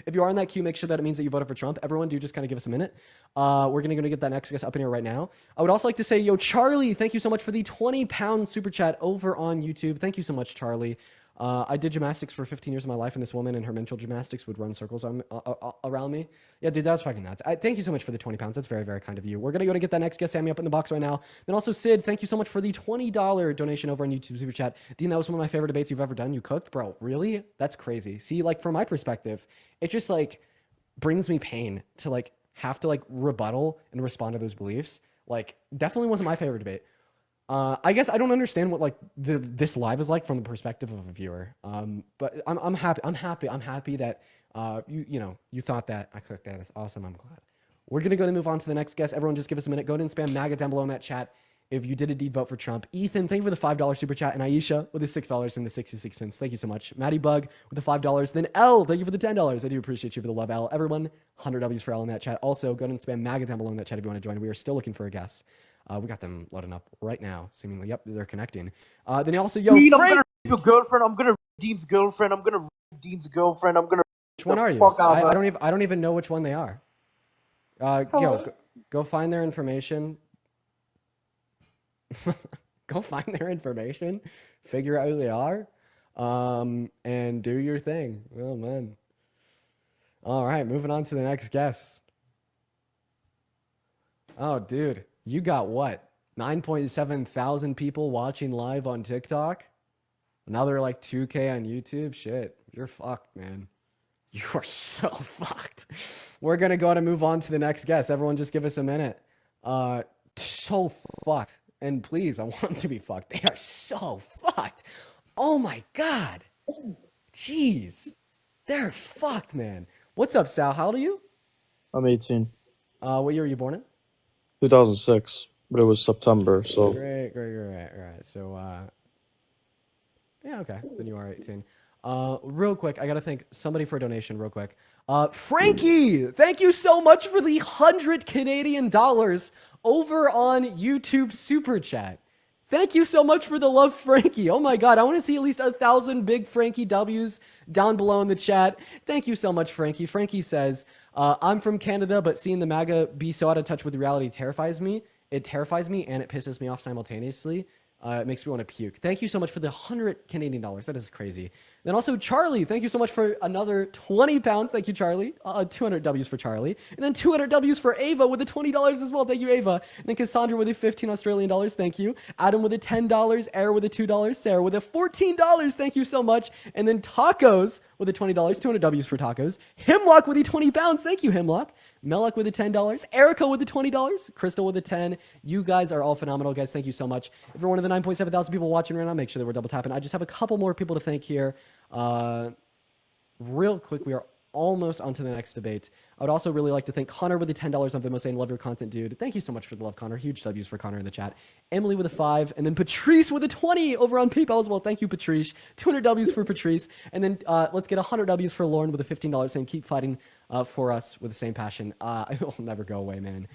if you are in that queue, make sure that it means that you voted for Trump. Everyone, do just kind of give us a minute. We're gonna get that next guest up in here right now. I would also like to say, yo, Charlie, thank you so much for the 20-pound super chat over on YouTube. Thank you so much, Charlie. I did gymnastics for 15 years of my life, and this woman in her mental gymnastics would run circles around me. Yeah, dude, that was fucking nuts. Thank you so much for the 20 pounds. That's very, very kind of you. We're going to get that next guest, Sammy, up in the box right now. Then also, Sid, thank you so much for the $20 donation over on YouTube Super Chat. Dean, that was one of my favorite debates you've ever done. You cooked? Bro, really? That's crazy. See, like, from my perspective, it just, like, brings me pain to, like, have to, like, rebuttal and respond to those beliefs. Like, definitely wasn't my favorite debate. I guess I don't understand what like this live is like from the perspective of a viewer. But I'm happy. I'm happy that you thought that I cooked that. That's awesome. I'm glad. We're gonna move on to the next guest. Everyone, just give us a minute. Go ahead and spam MAGA down below in that chat if you did indeed vote for Trump. Ethan, thank you for the $5 super chat, and Aisha with the $6.66. Thank you so much. Maddie Bug with the $5. Then L, thank you for the $10. I do appreciate you for the love, L. Everyone, 100 W's for L in that chat. Also, go ahead and spam MAGA down below in that chat if you want to join. We are still looking for a guest. We got them loading up right now, seemingly. Yep, they're connecting. Then also, yo, Dean, Frank! I'm gonna your girlfriend. I'm gonna Dean's girlfriend. I'm gonna Dean's girlfriend. I'm gonna. Which one are you? I don't even know which one they are. Go find their information. Go find their information. Figure out who they are. And do your thing. Oh man. All right, moving on to the next guest. Oh, dude, you got what? 9.7 thousand people watching live on TikTok? Now they're like 2K on YouTube? Shit, you're fucked, man. You are so fucked. We're going to go and move on to the next guest. Everyone just give us a minute. So fucked. And please, I want them to be fucked. They are so fucked. Oh my God. Jeez. They're fucked, man. What's up, Sal? How old are you? I'm 18. What year were you born in? 2006, but it was September, so. Great. So, yeah, okay. Then you are 18. Real quick, I gotta thank somebody for a donation real quick. Frankie, thank you so much for the 100 Canadian dollars over on YouTube Super Chat. Thank you so much for the love, Frankie. Oh my God, I want to see at least 1,000 big Frankie W's down below in the chat. Thank you so much, Frankie. Frankie says, I'm from Canada, but seeing the MAGA be so out of touch with reality terrifies me. It terrifies me and it pisses me off simultaneously. It makes me want to puke. Thank you so much for the 100 Canadian dollars. That is crazy. Then also Charlie, thank you so much for another 20 pounds. Thank you, Charlie. 200 W's for Charlie. And then 200 W's for Ava with the $20 as well. Thank you, Ava. And then Cassandra with the 15 Australian dollars. Thank you. Adam with the $10. Air with the $2. Sarah with the $14. Thank you so much. And then Tacos with the $20. 200 W's for Tacos. Hemlock with the 20 pounds. Thank you, Hemlock. Melek with the $10. Erica with the $20. Crystal with the 10. You guys are all phenomenal, guys. Thank you so much. If you're one of the 9.7 thousand people watching right now, make sure that we're double tapping. I just have a couple more people to thank here. Real quick, we are almost onto the next debate. I would also really like to thank Connor with the $10 on Vimeo saying, love your content, dude. Thank you so much for the love, Connor. Huge W's for Connor in the chat. Emily with a 5, and then Patrice with a 20 over on PayPal as well. Thank you, Patrice. 200 W's for Patrice. And then let's get 100 W's for Lauren with a $15 saying, keep fighting for us with the same passion. I will never go away, man.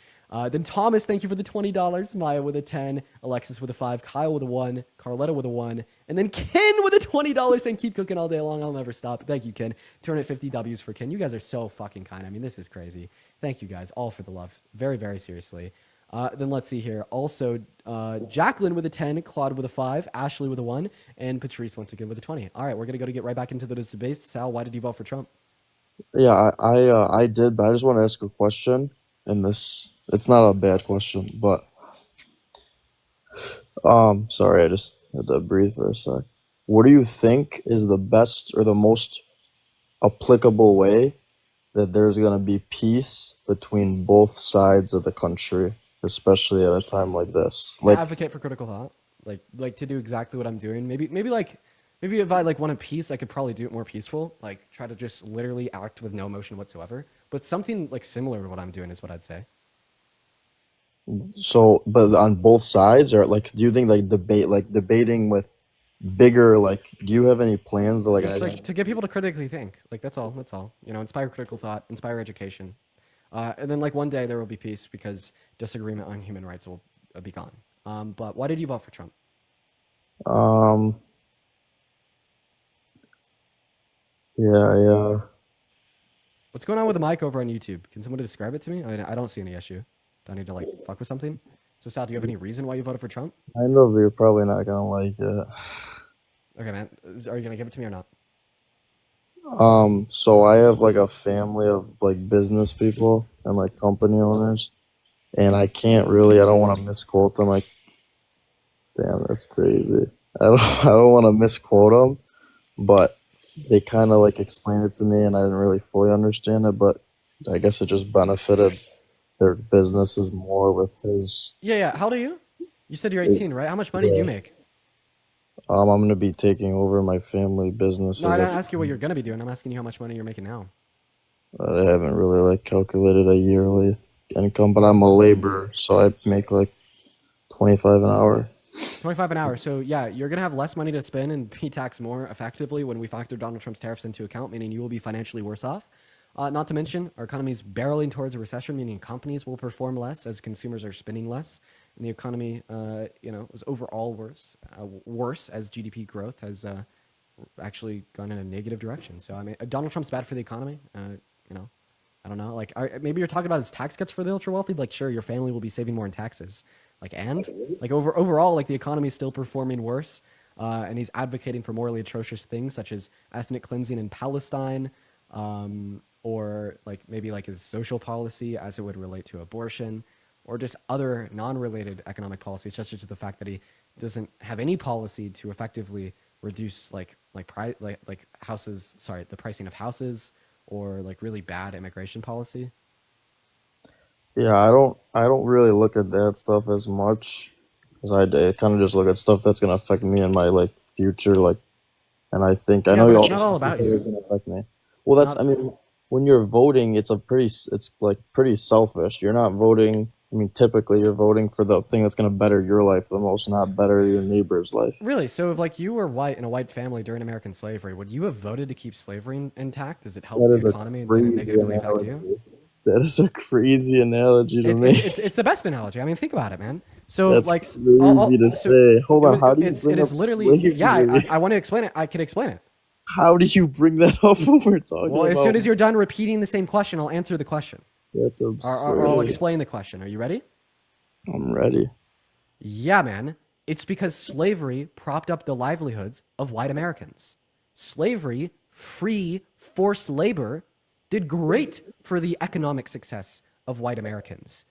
Then Thomas, thank you for the $20. Maya with a 10. Alexis with a 5. Kyle with a 1. Carletta with a 1. And then Ken with a $20 saying, keep cooking all day long. I'll never stop. Thank you, Ken. 250 W's for Ken. You guys are so fucking kind. I mean, this is crazy. Thank you guys all for the love. Very, very seriously. Then let's see here. Also, Jacqueline with a 10, Claude with a 5, Ashley with a 1, and Patrice once again with a 20. All right, we're going to get right back into the debate. Sal, why did you vote for Trump? Yeah, I did, but I just want to ask a question. And it's not a bad question, but sorry, I just had to breathe for a sec. What do you think is the best or the most applicable way that there's gonna be peace between both sides of the country, especially at a time like this? Like, advocate for critical thought, like to do exactly what I'm doing. Maybe if I like wanted peace, I could probably do it more peaceful. Like try to just literally act with no emotion whatsoever. But something like similar to what I'm doing is what I'd say. So, but on both sides, or like, do you think like debating with bigger, like, do you have any plans to like to get people to critically think? Like that's all. You know, inspire critical thought, inspire education, and then like one day there will be peace because disagreement on human rights will be gone. But why did you vote for Trump? Yeah. What's going on with the mic over on YouTube? Can someone describe it to me? I mean, I don't see any issue. Do I need to like fuck with something? So Sal, do you have any reason why you voted for Trump? I know you're probably not gonna like it. Okay, man. Are you gonna give it to me or not? So I have like a family of like business people and like company owners, and I can't really. I don't want to misquote them. Like, damn, that's crazy. I don't. I don't want to misquote them, but they kind of like explained it to me, and I didn't really fully understand it. But I guess it just benefited their businesses more with his. Yeah, yeah. How old are you? You said you're 18, right? How much money do you Yeah. make? I'm gonna be taking over my family businesses. No, I didn't ask you what you're gonna be doing. I'm asking you how much money you're making now. I haven't really like calculated a yearly income, but I'm a laborer, so I make like 25 an hour. 25 an hour. So yeah, you're gonna have less money to spend and be taxed more effectively when we factor Donald Trump's tariffs into account, meaning you will be financially worse off. Not to mention, our economy is barreling towards a recession, meaning companies will perform less as consumers are spending less, and the economy, is overall worse as GDP growth has actually gone in a negative direction. So I mean, Donald Trump's bad for the economy. You know, I don't know. Like, maybe you're talking about his tax cuts for the ultra wealthy. Like, sure, your family will be saving more in taxes. Like, and like overall, like the economy is still performing worse. And he's advocating for morally atrocious things such as ethnic cleansing in Palestine, or like maybe like his social policy as it would relate to abortion, or just other non-related economic policies, such as the fact that he doesn't have any policy to effectively reduce like houses. Sorry, the pricing of houses, or like really bad immigration policy. Yeah, I don't really look at that stuff as much because I kind of just look at stuff that's gonna affect me in my like future, like, and I Yeah, know but you it's all not all stuff about that is you. gonna affect me. Well, It's that's not. I mean, when you're voting, it's like pretty selfish. You're not voting. I mean, typically you're voting for the thing that's gonna better your life the most, not better your neighbor's life. Really? So if like you were white in a white family during American slavery, would you have voted to keep slavery intact? Does it help That the is a economy and did it crazy negatively affect you? analogy. That is a crazy analogy to It, it's me. it's it's the best analogy. I mean, think about it, man. So That's like, crazy to so say. Hold on, how do you it bring is up literally, yeah. I, slavery? I want to explain it. I can explain it. How do you bring that up when we're Well, talking as soon about? as you're done repeating the same question, I'll answer the question, That's or I'll absurd. explain the question. Are you ready? I'm ready. Yeah, man. It's because slavery propped up the livelihoods of white Americans. Slavery, free, forced labor, did great for the economic success of white Americans.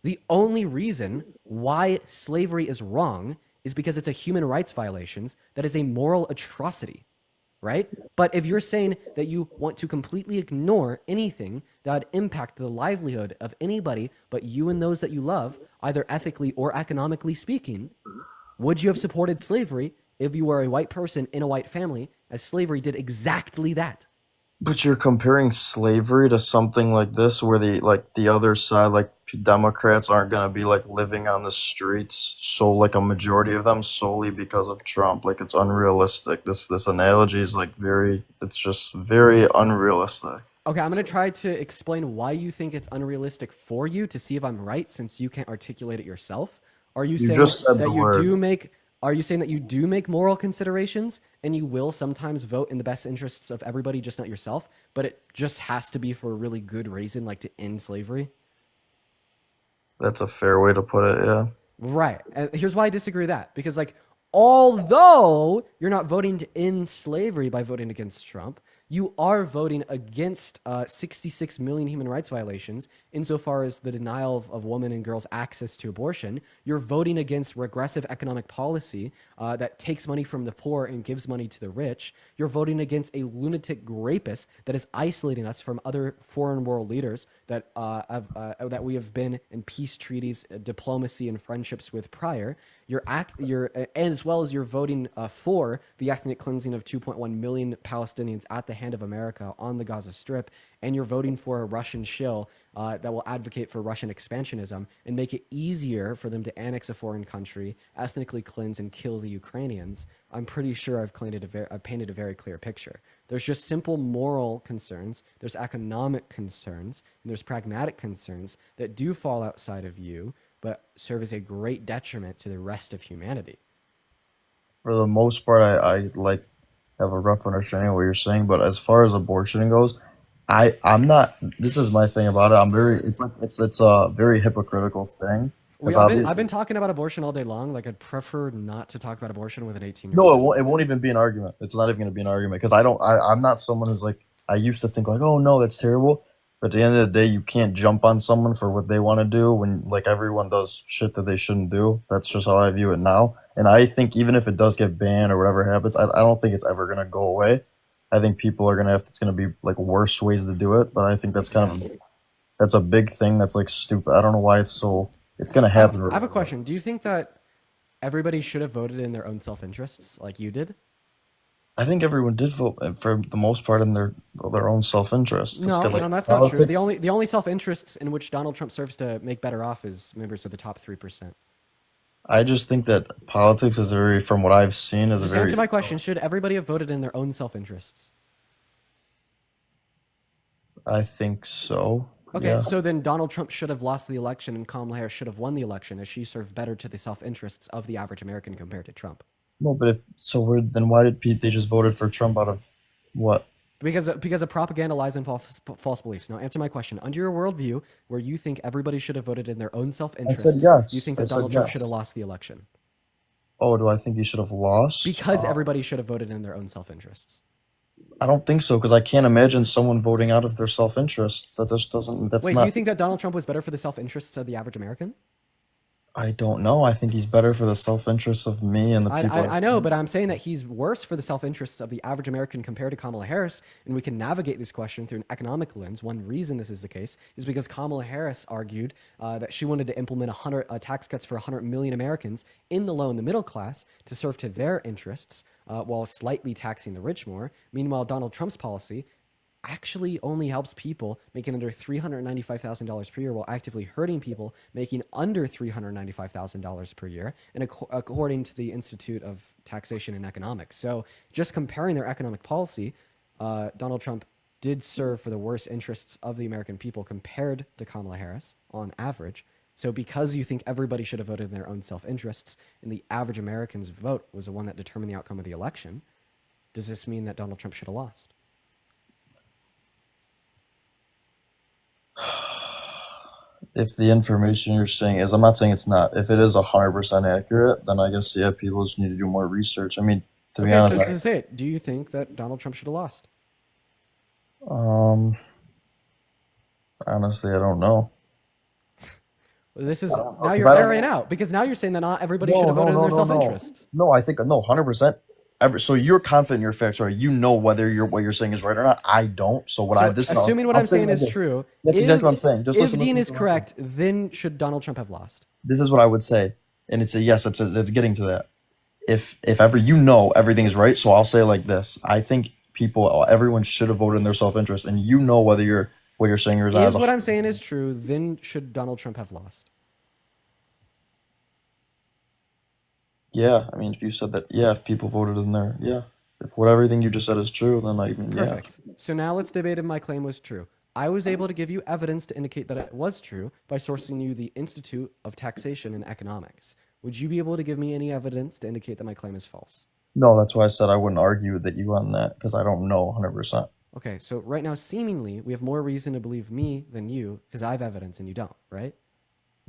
The only reason why slavery is wrong is because it's a human rights violation that is a moral atrocity, right? But if you're saying that you want to completely ignore anything that would impact the livelihood of anybody but you and those that you love, either ethically or economically speaking, would you have supported slavery if you were a white person in a white family, as slavery did exactly that? But you're comparing slavery to something like this, where the other side, like Democrats, aren't gonna be like living on the streets. So like a majority of them solely because of Trump. Like it's unrealistic. This analogy is like very. It's just very unrealistic. Okay, I'm going to try to explain why you think it's unrealistic for you to see if I'm right since you can't articulate it yourself. Are you You saying just said that the you word. do make are you saying that you do make moral considerations and you will sometimes vote in the best interests of everybody, just not yourself, but it just has to be for a really good reason, like to end slavery? That's a fair way to put it. Yeah. Right. And here's why I disagree with that. Because, like, although you're not voting to end slavery by voting against Trump, you are voting against 66 million human rights violations insofar as the denial of women and girls access to abortion. You're voting against regressive economic policy that takes money from the poor and gives money to the rich. You're voting against a lunatic rapist that is isolating us from other foreign world leaders that we have been in peace treaties, diplomacy, and friendships with prior. As well as you're voting for the ethnic cleansing of 2.1 million Palestinians at the hand of America on the Gaza Strip, and you're voting for a Russian shill that will advocate for Russian expansionism and make it easier for them to annex a foreign country, ethnically cleanse and kill the Ukrainians. I'm pretty sure I've painted a very clear picture. There's just simple moral concerns, there's economic concerns, and there's pragmatic concerns that do fall outside of you, but serve as a great detriment to the rest of humanity. For the most part, I like have a rough understanding of what you're saying. But as far as abortion goes, I'm not. This is my thing about it. I'm very. It's like it's a very hypocritical thing because I've obviously been talking about abortion all day long. Like I'd prefer not to talk about abortion with an 18-year-old. no, it won't even be an argument. It's not even going to be an argument because I don't. I'm not someone who's like I used to think like, oh no, that's terrible. But at the end of the day, you can't jump on someone for what they want to do when like everyone does shit that they shouldn't do. That's just how I view it now. And I think even if it does get banned or whatever happens, I don't think it's ever gonna go away. I think people are gonna have. It's gonna be like worse ways to do it. But I think that's kind of that's a big thing. That's like stupid. I don't know why it's so. It's gonna happen. I have a question. Do you think that everybody should have voted in their own self-interests like you did? I think everyone did vote for the most part in their own self interest. It's No, got, no, like, that's not true. politics. The only self-interests in which Donald Trump serves to make better off is members of the top 3%. I just think that politics is a very, from what I've seen, is a Just very. answer my question. Should everybody have voted in their own self-interests? I think so. Okay, Yeah. so then Donald Trump should have lost the election and Kamala Harris should have won the election as she served better to the self-interests of the average American compared to Trump. No, but if so, then why did Pete? They just voted for Trump out of what? Because of propaganda, lies, and false beliefs. Now, answer my question. Under your worldview, where you think everybody should have voted in their own I said self-interests, yes. do you think I that said Donald Trump should have yes. lost the election? Oh, do I think he should have lost? Because everybody should have voted in their own self-interests. I don't think so because I can't imagine someone voting out of their self interest. That just doesn't. That's Wait, do you not. think that Donald Trump was better for the self-interests of the average American? I don't know. I think he's better for the self interest of me and the people. I know, but I'm saying that he's worse for the self-interests of the average American compared to Kamala Harris, and we can navigate this question through an economic lens. One reason this is the case is because Kamala Harris argued that she wanted to implement 100 tax cuts for 100 million Americans in the low and the middle class to serve to their interests while slightly taxing the rich more. Meanwhile, Donald Trump's policy actually only helps people making under $395,000 per year while actively hurting people making under $395,000 per year, and according to the Institute of Taxation and Economics. So just comparing their economic policy, Donald Trump did serve for the worst interests of the American people compared to Kamala Harris on average. So because you think everybody should have voted in their own self-interests and the average American's vote was the one that determined the outcome of the election, does this mean that Donald Trump should have lost? If the information you're saying is, I'm not saying it's not. If it is 100% accurate, then I guess yeah, people just need to do more research. I mean, to be Okay, honest, so say it. Do you think that Donald Trump should have lost? um, honestly, I don't know. Well, this is I don't know, now 'cause you're I don't airing know. out because now you're saying that not everybody should No, have no, voted in no, their no, no. self-interests. No, I think no, 100%. So you're confident in your facts, right? You know whether what you're saying is right or not. I don't. So what I So this no, assuming what I'm saying like is this. true, That's exactly what I'm saying. Just if listen, Dean listen, is listen, listen. correct, then should Donald Trump have lost? This is what I would say, and it's a yes. It's getting to that. If ever you know everything is right, so I'll say it like this. I think everyone should have voted in their self interest, and you know whether what you're saying is not. If what I'm saying is true, then should Donald Trump have lost? Yeah, I mean, if you said that, yeah, if people voted in there, yeah, if what everything you just said is true, then I mean, yeah. Perfect. So now let's debate if my claim was true. I was able to give you evidence to indicate that it was true by sourcing you the Institute of Taxation and Economics. Would you be able to give me any evidence to indicate that my claim is false? No, that's why I said I wouldn't argue that you on that because I don't know 100%. Okay, so right now, seemingly, we have more reason to believe me than you because I have evidence and you don't, right?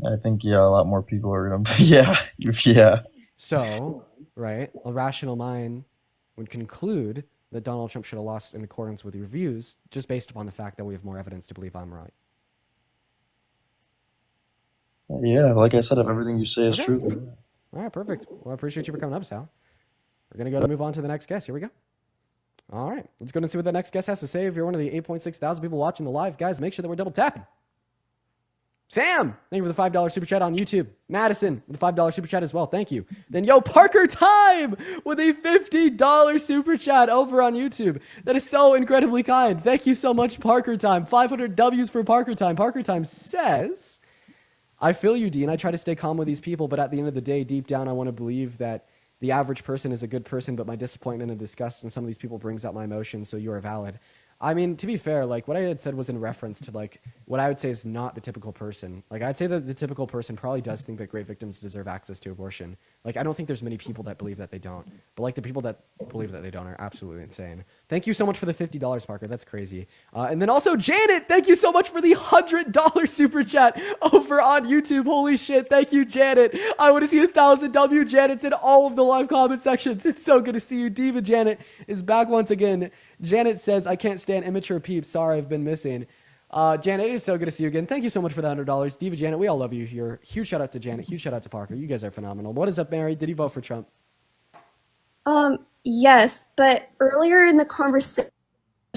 I think yeah, a lot more people are gonna. Yeah, yeah. So, right, a rational mind would conclude that Donald Trump should have lost in accordance with your views just based upon the fact that we have more evidence to believe I'm right. Yeah, like I said, if everything you say is Okay. true, then All right, perfect. Well, I appreciate you for coming up, Sal. We're going to go to move on to the next guest. Here we go. All right, let's go and see what the next guest has to say. If you're one of the 8.6 thousand people watching the live, guys, make sure that we're double tapping. Sam, thank you for the $5 super chat on YouTube. Madison with the $5 super chat as well. Thank you. Then Parker Time with a $50 super chat over on YouTube. That is so incredibly kind. Thank you so much, Parker Time. 500 W's for Parker Time. Parker Time says, I feel you, Dean. I try to stay calm with these people, but at the end of the day, deep down, I want to believe that the average person is a good person, but my disappointment and disgust in some of these people brings out my emotions, so you are valid. I mean, to be fair, like what I had said was in reference to like what I would say is not the typical person. Like I'd say that the typical person probably does think that rape victims deserve access to abortion. Like I don't think there's many people that believe that they don't. But like the people that believe that they don't are absolutely insane. Thank you so much for the $50, Parker. That's crazy. And then also Janet, thank you so much for the $100 super chat over on YouTube. Holy shit, thank you, Janet. I want to see 1,000 W Janets in all of the live comment sections. It's so good to see you. Diva Janet is back once again. Janet says, I can't stand immature peeps. Sorry, I've been missing. Janet, it is so good to see you again. Thank you so much for the $100. Diva Janet, we all love you here. Huge shout out to Janet. Huge shout out to Parker. You guys are phenomenal. What is up, Mary? Did you vote for Trump? Yes, but earlier in the conversation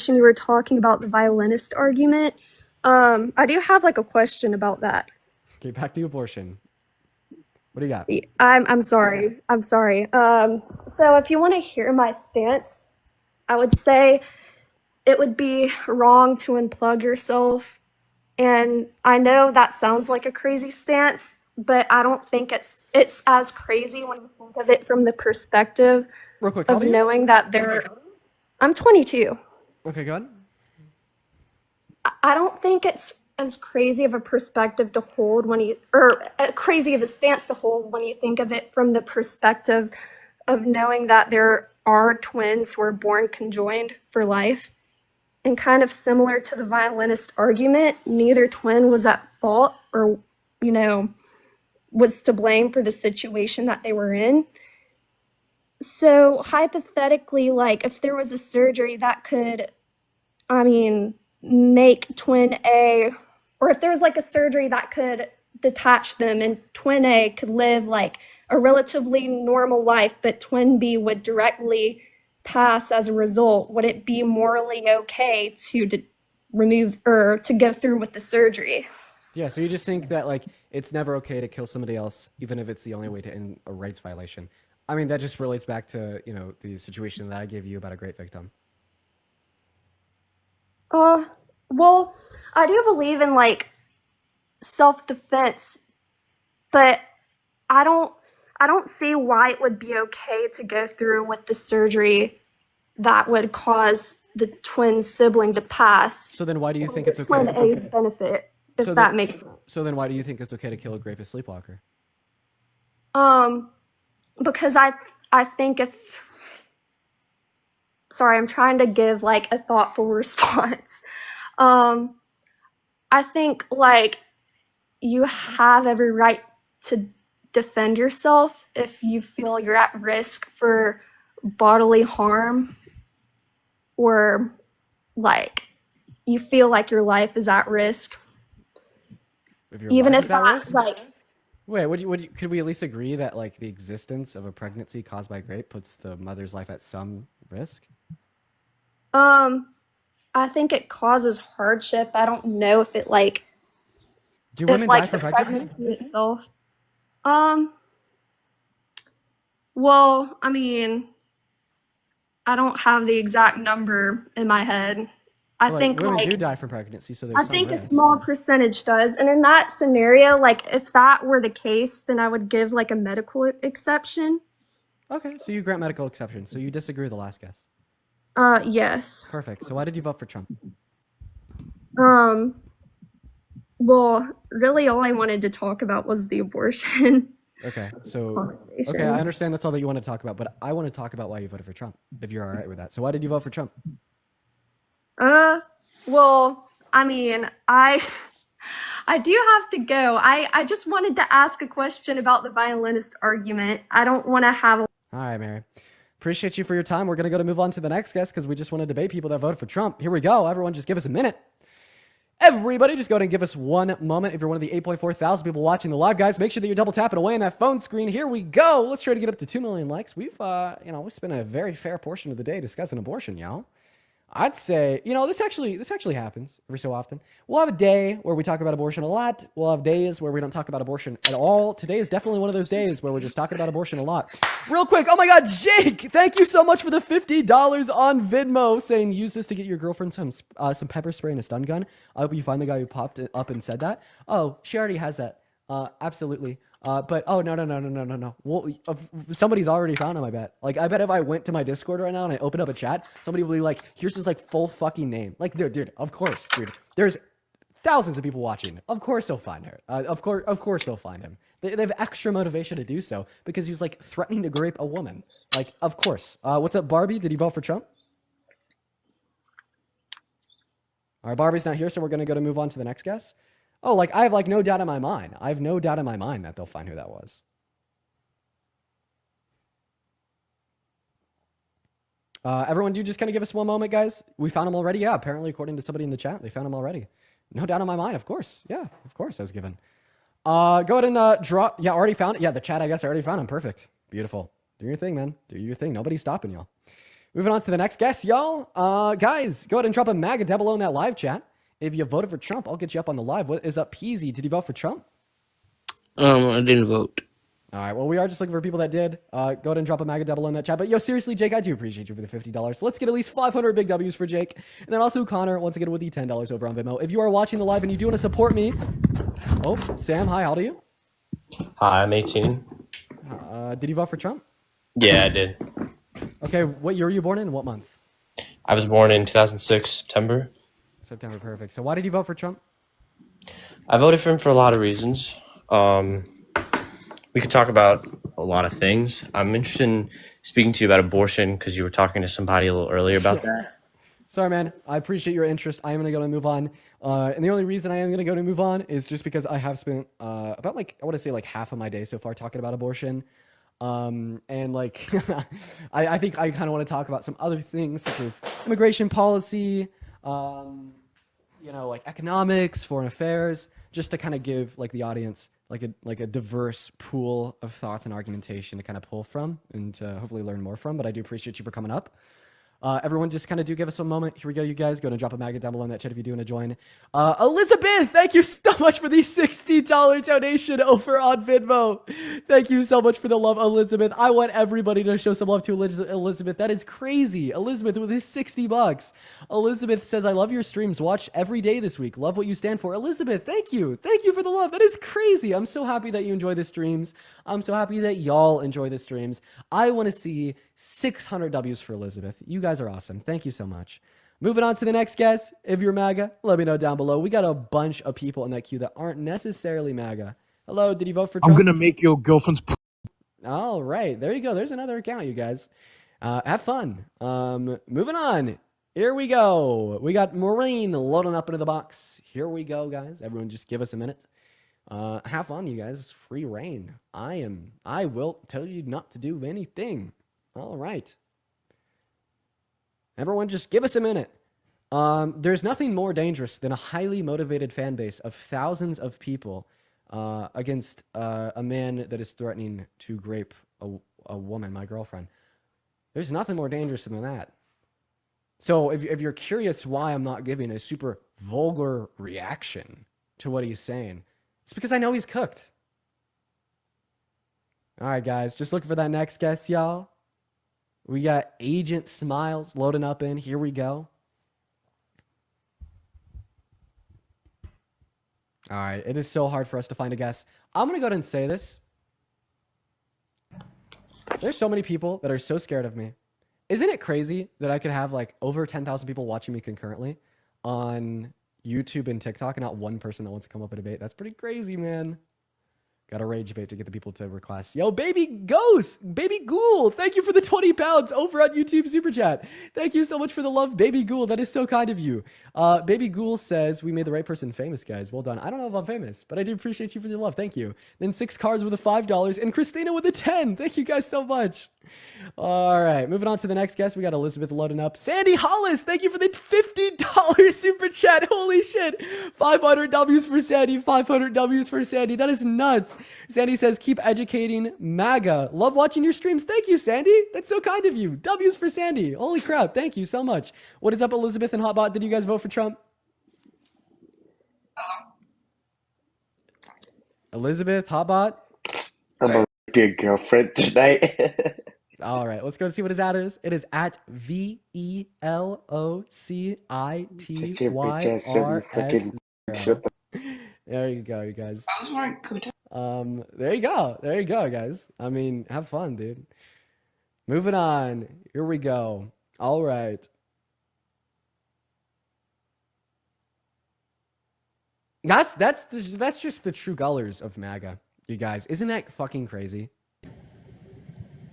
we were talking about the violinist argument. I do have like a question about that. Okay, back to abortion. What do you got? I'm sorry. I'm sorry. So if you want to hear my stance, I would say it would be wrong to unplug yourself. And I know that sounds like a crazy stance, but I don't think it's as crazy when you think of it from the perspective Real quick, how of old are you? knowing that I'm 22. Okay, go ahead. I don't think it's as crazy of a perspective to hold crazy of a stance to hold when you think of it from the perspective of knowing that there are twins who are born conjoined for life. And kind of similar to the violinist argument, neither twin was at fault or, was to blame for the situation that they were in. So hypothetically, like if there was a surgery that could, make twin A, or if there was like a surgery that could detach them and twin A could live like a relatively normal life, but twin B would directly pass as a result, would it be morally okay to remove or to go through with the surgery? Yeah, so you just think that like it's never okay to kill somebody else, even if it's the only way to end a rights violation. I mean, that just relates back to, the situation that I gave you about a great victim. Well, I do believe in like self-defense, but I don't see why it would be okay to go through with the surgery that would cause the twin sibling to pass. So then why do you think it's okay? Twin A's benefit, if So that then- makes sense. So then why do you think it's okay to kill a rapist sleepwalker? Because I think if sorry, I'm trying to give like a thoughtful response. I think like you have every right to defend yourself if you feel you're at risk for bodily harm or like you feel like your life is at risk. If your Even life if is at that risk? like Wait, could we at least agree that like the existence of a pregnancy caused by rape puts the mother's life at some risk? I think it causes hardship. I don't know if it like Do if women die like for the pregnancy? pregnancy itself. Um, well, I don't have the exact number in my head. I Well, like, think women do like die from pregnancy, so I there's some think a risk. small percentage does. And in that scenario, like if that were the case, then I would give like a medical exception. Okay, so you grant medical exceptions. So you disagree with the last guess. Yes. Perfect. So why did you vote for Trump? Well, really all I wanted to talk about was the abortion Okay, so conversation. okay, I understand that's all that you want to talk about, but I want to talk about why you voted for Trump, if you're all right with that. So why did you vote for Trump? Well, I I do have to go. I just wanted to ask a question about the violinist argument. I don't want to have All right, Mary. Appreciate you for your time. We're going to move on to the next guest because we just want to debate people that voted for Trump. Here we go. Everyone just give us a minute. Everybody just go ahead and give us one moment. If you're one of the 8.4 thousand people watching the live, guys, make sure that you're double tapping away on that phone screen. Here we go. Let's try to get up to 2 million likes. We've spent a very fair portion of the day discussing abortion, y'all. I'd say, this actually happens every so often. We'll have a day where we talk about abortion a lot. We'll have days where we don't talk about abortion at all. Today is definitely one of those days where we're just talking about abortion a lot. Real quick, oh my God, Jake, thank you so much for the $50 on Venmo, saying use this to get your girlfriend some pepper spray and a stun gun. I hope you find the guy who popped it up and said that. Oh, she already has that. Absolutely. But oh no. Well, somebody's already found him. I bet. Like I bet if I went to my Discord right now and I opened up a chat, somebody will be like, "Here's his like full fucking name." Like, dude. Of course, dude. There's thousands of people watching. Of course they'll find her. Of course they'll find him. They have extra motivation to do so because he was like threatening to grape a woman. Like, of course. What's up, Barbie? Did you vote for Trump? All right, Barbie's not here, so we're gonna go to move on to the next guest. Oh, like I have like no doubt in my mind. I have no doubt in my mind that they'll find who that was. Everyone, do you just kind of give us one moment, guys? We found him already. Yeah, apparently, according to somebody in the chat, they found him already. No doubt in my mind, of course. Yeah, of course, I was given. Go ahead and drop. Yeah, already found it. Yeah, the chat, I guess, I already found him. Perfect. Beautiful. Do your thing, man. Do your thing. Nobody's stopping y'all. Moving on to the next guest, y'all. Guys, go ahead and drop a MAGA down below in that live chat. If you voted for Trump, I'll get you up on the live. What is up, Peasy? Did you vote for Trump? I didn't vote. All right. Well, we are just looking for people that did. Go ahead and drop a MAGA double in that chat. But yo, seriously, Jake, I do appreciate you for the $50. So let's get at least 500 big W's for Jake. And then also Connor, once again, with the $10 over on Venmo. If you are watching the live and you do want to support me. Oh, Sam, hi. How old are you? Hi, I'm 18. Did you vote for Trump? Yeah, I did. Okay. What year were you born in? What month? I was born in 2006, September. September. Perfect. So why did you vote for Trump? I voted for him for a lot of reasons. We could talk about a lot of things. I'm interested in speaking to you about abortion because you were talking to somebody a little earlier about that. Sorry, man. I appreciate your interest. I am going to go and move on. And the only reason I am going to go to move on is just because I have spent about like, I want to say like half of my day so far talking about abortion. And like, I think I kind of want to talk about some other things such as immigration policy, like economics, foreign affairs, just to kind of give like the audience like a diverse pool of thoughts and argumentation to kind of pull from and to hopefully learn more from. But I do appreciate you for coming up. Everyone just kind of do give us a moment. Here we go, you guys. Go and drop a MAGA down below in that chat if you do want to join. Elizabeth, thank you so much for the $60 donation over on Venmo. Thank you so much for the love, Elizabeth. I want everybody to show some love to Elizabeth. That is crazy. Elizabeth with his $60. Elizabeth says, I love your streams. Watch every day this week. Love what you stand for. Elizabeth, thank you. Thank you for the love. That is crazy. I'm so happy that you enjoy the streams. I'm so happy that y'all enjoy the streams. I want to see 600 W's for Elizabeth. You guys are awesome. Thank you so much. Moving on to the next guest. If you're MAGA, let me know down below. We got a bunch of people in that queue that aren't necessarily MAGA. Hello, did you vote for Trump? I'm gonna make your girlfriend's. All right, there you go. There's another account, you guys. Have fun. Moving on. Here we go. We got Maureen loading up into the box. Here we go, guys. Everyone just give us a minute. Have fun, you guys. Free reign. I will tell you not to do anything. All right. Everyone just give us a minute. There's nothing more dangerous than a highly motivated fan base of thousands of people against a man that is threatening to grape a woman, my girlfriend. There's nothing more dangerous than that. So if you're curious why I'm not giving a super vulgar reaction to what he's saying, it's because I know he's cooked. All right, guys, just looking for that next guest, y'all. We got Agent Smiles loading up in. Here we go. All right. It is so hard for us to find a guest. I'm going to go ahead and say this. There's so many people that are so scared of me. Isn't it crazy that I could have like over 10,000 people watching me concurrently on YouTube and TikTok and not one person that wants to come up and debate? That's pretty crazy, man. Got a rage bait to get the people to request. Yo, baby ghost, baby ghoul. Thank you for the 20 pounds over on YouTube Super Chat. Thank you so much for the love, baby ghoul. That is so kind of you. Baby ghoul says, we made the right person famous, guys. Well done. I don't know if I'm famous, but I do appreciate you for the love. Thank you. Then 6 cards with a $5 and Christina with a 10. Thank you guys so much. All right, moving on to the next guest. We got Elizabeth loading up. Sandy Hollis, thank you for the $50 Super Chat. Holy shit. 500 W's for Sandy. 500 W's for Sandy. That is nuts. Sandy says, keep educating MAGA. Love watching your streams. Thank you, Sandy. That's so kind of you. W's for Sandy. Holy crap. Thank you so much. What is up, Elizabeth and Hotbot? Did you guys vote for Trump? Elizabeth, Hotbot? I'm gonna rape your girlfriend tonight. All right, let's go and see what his ad is. It is at VELOCITYRS. Shut the There you go, you guys. Those weren't good. There you go. There you go, guys. I mean, have fun, dude. Moving on. Here we go. All right. That's just the true colors of MAGA, you guys. Isn't that fucking crazy?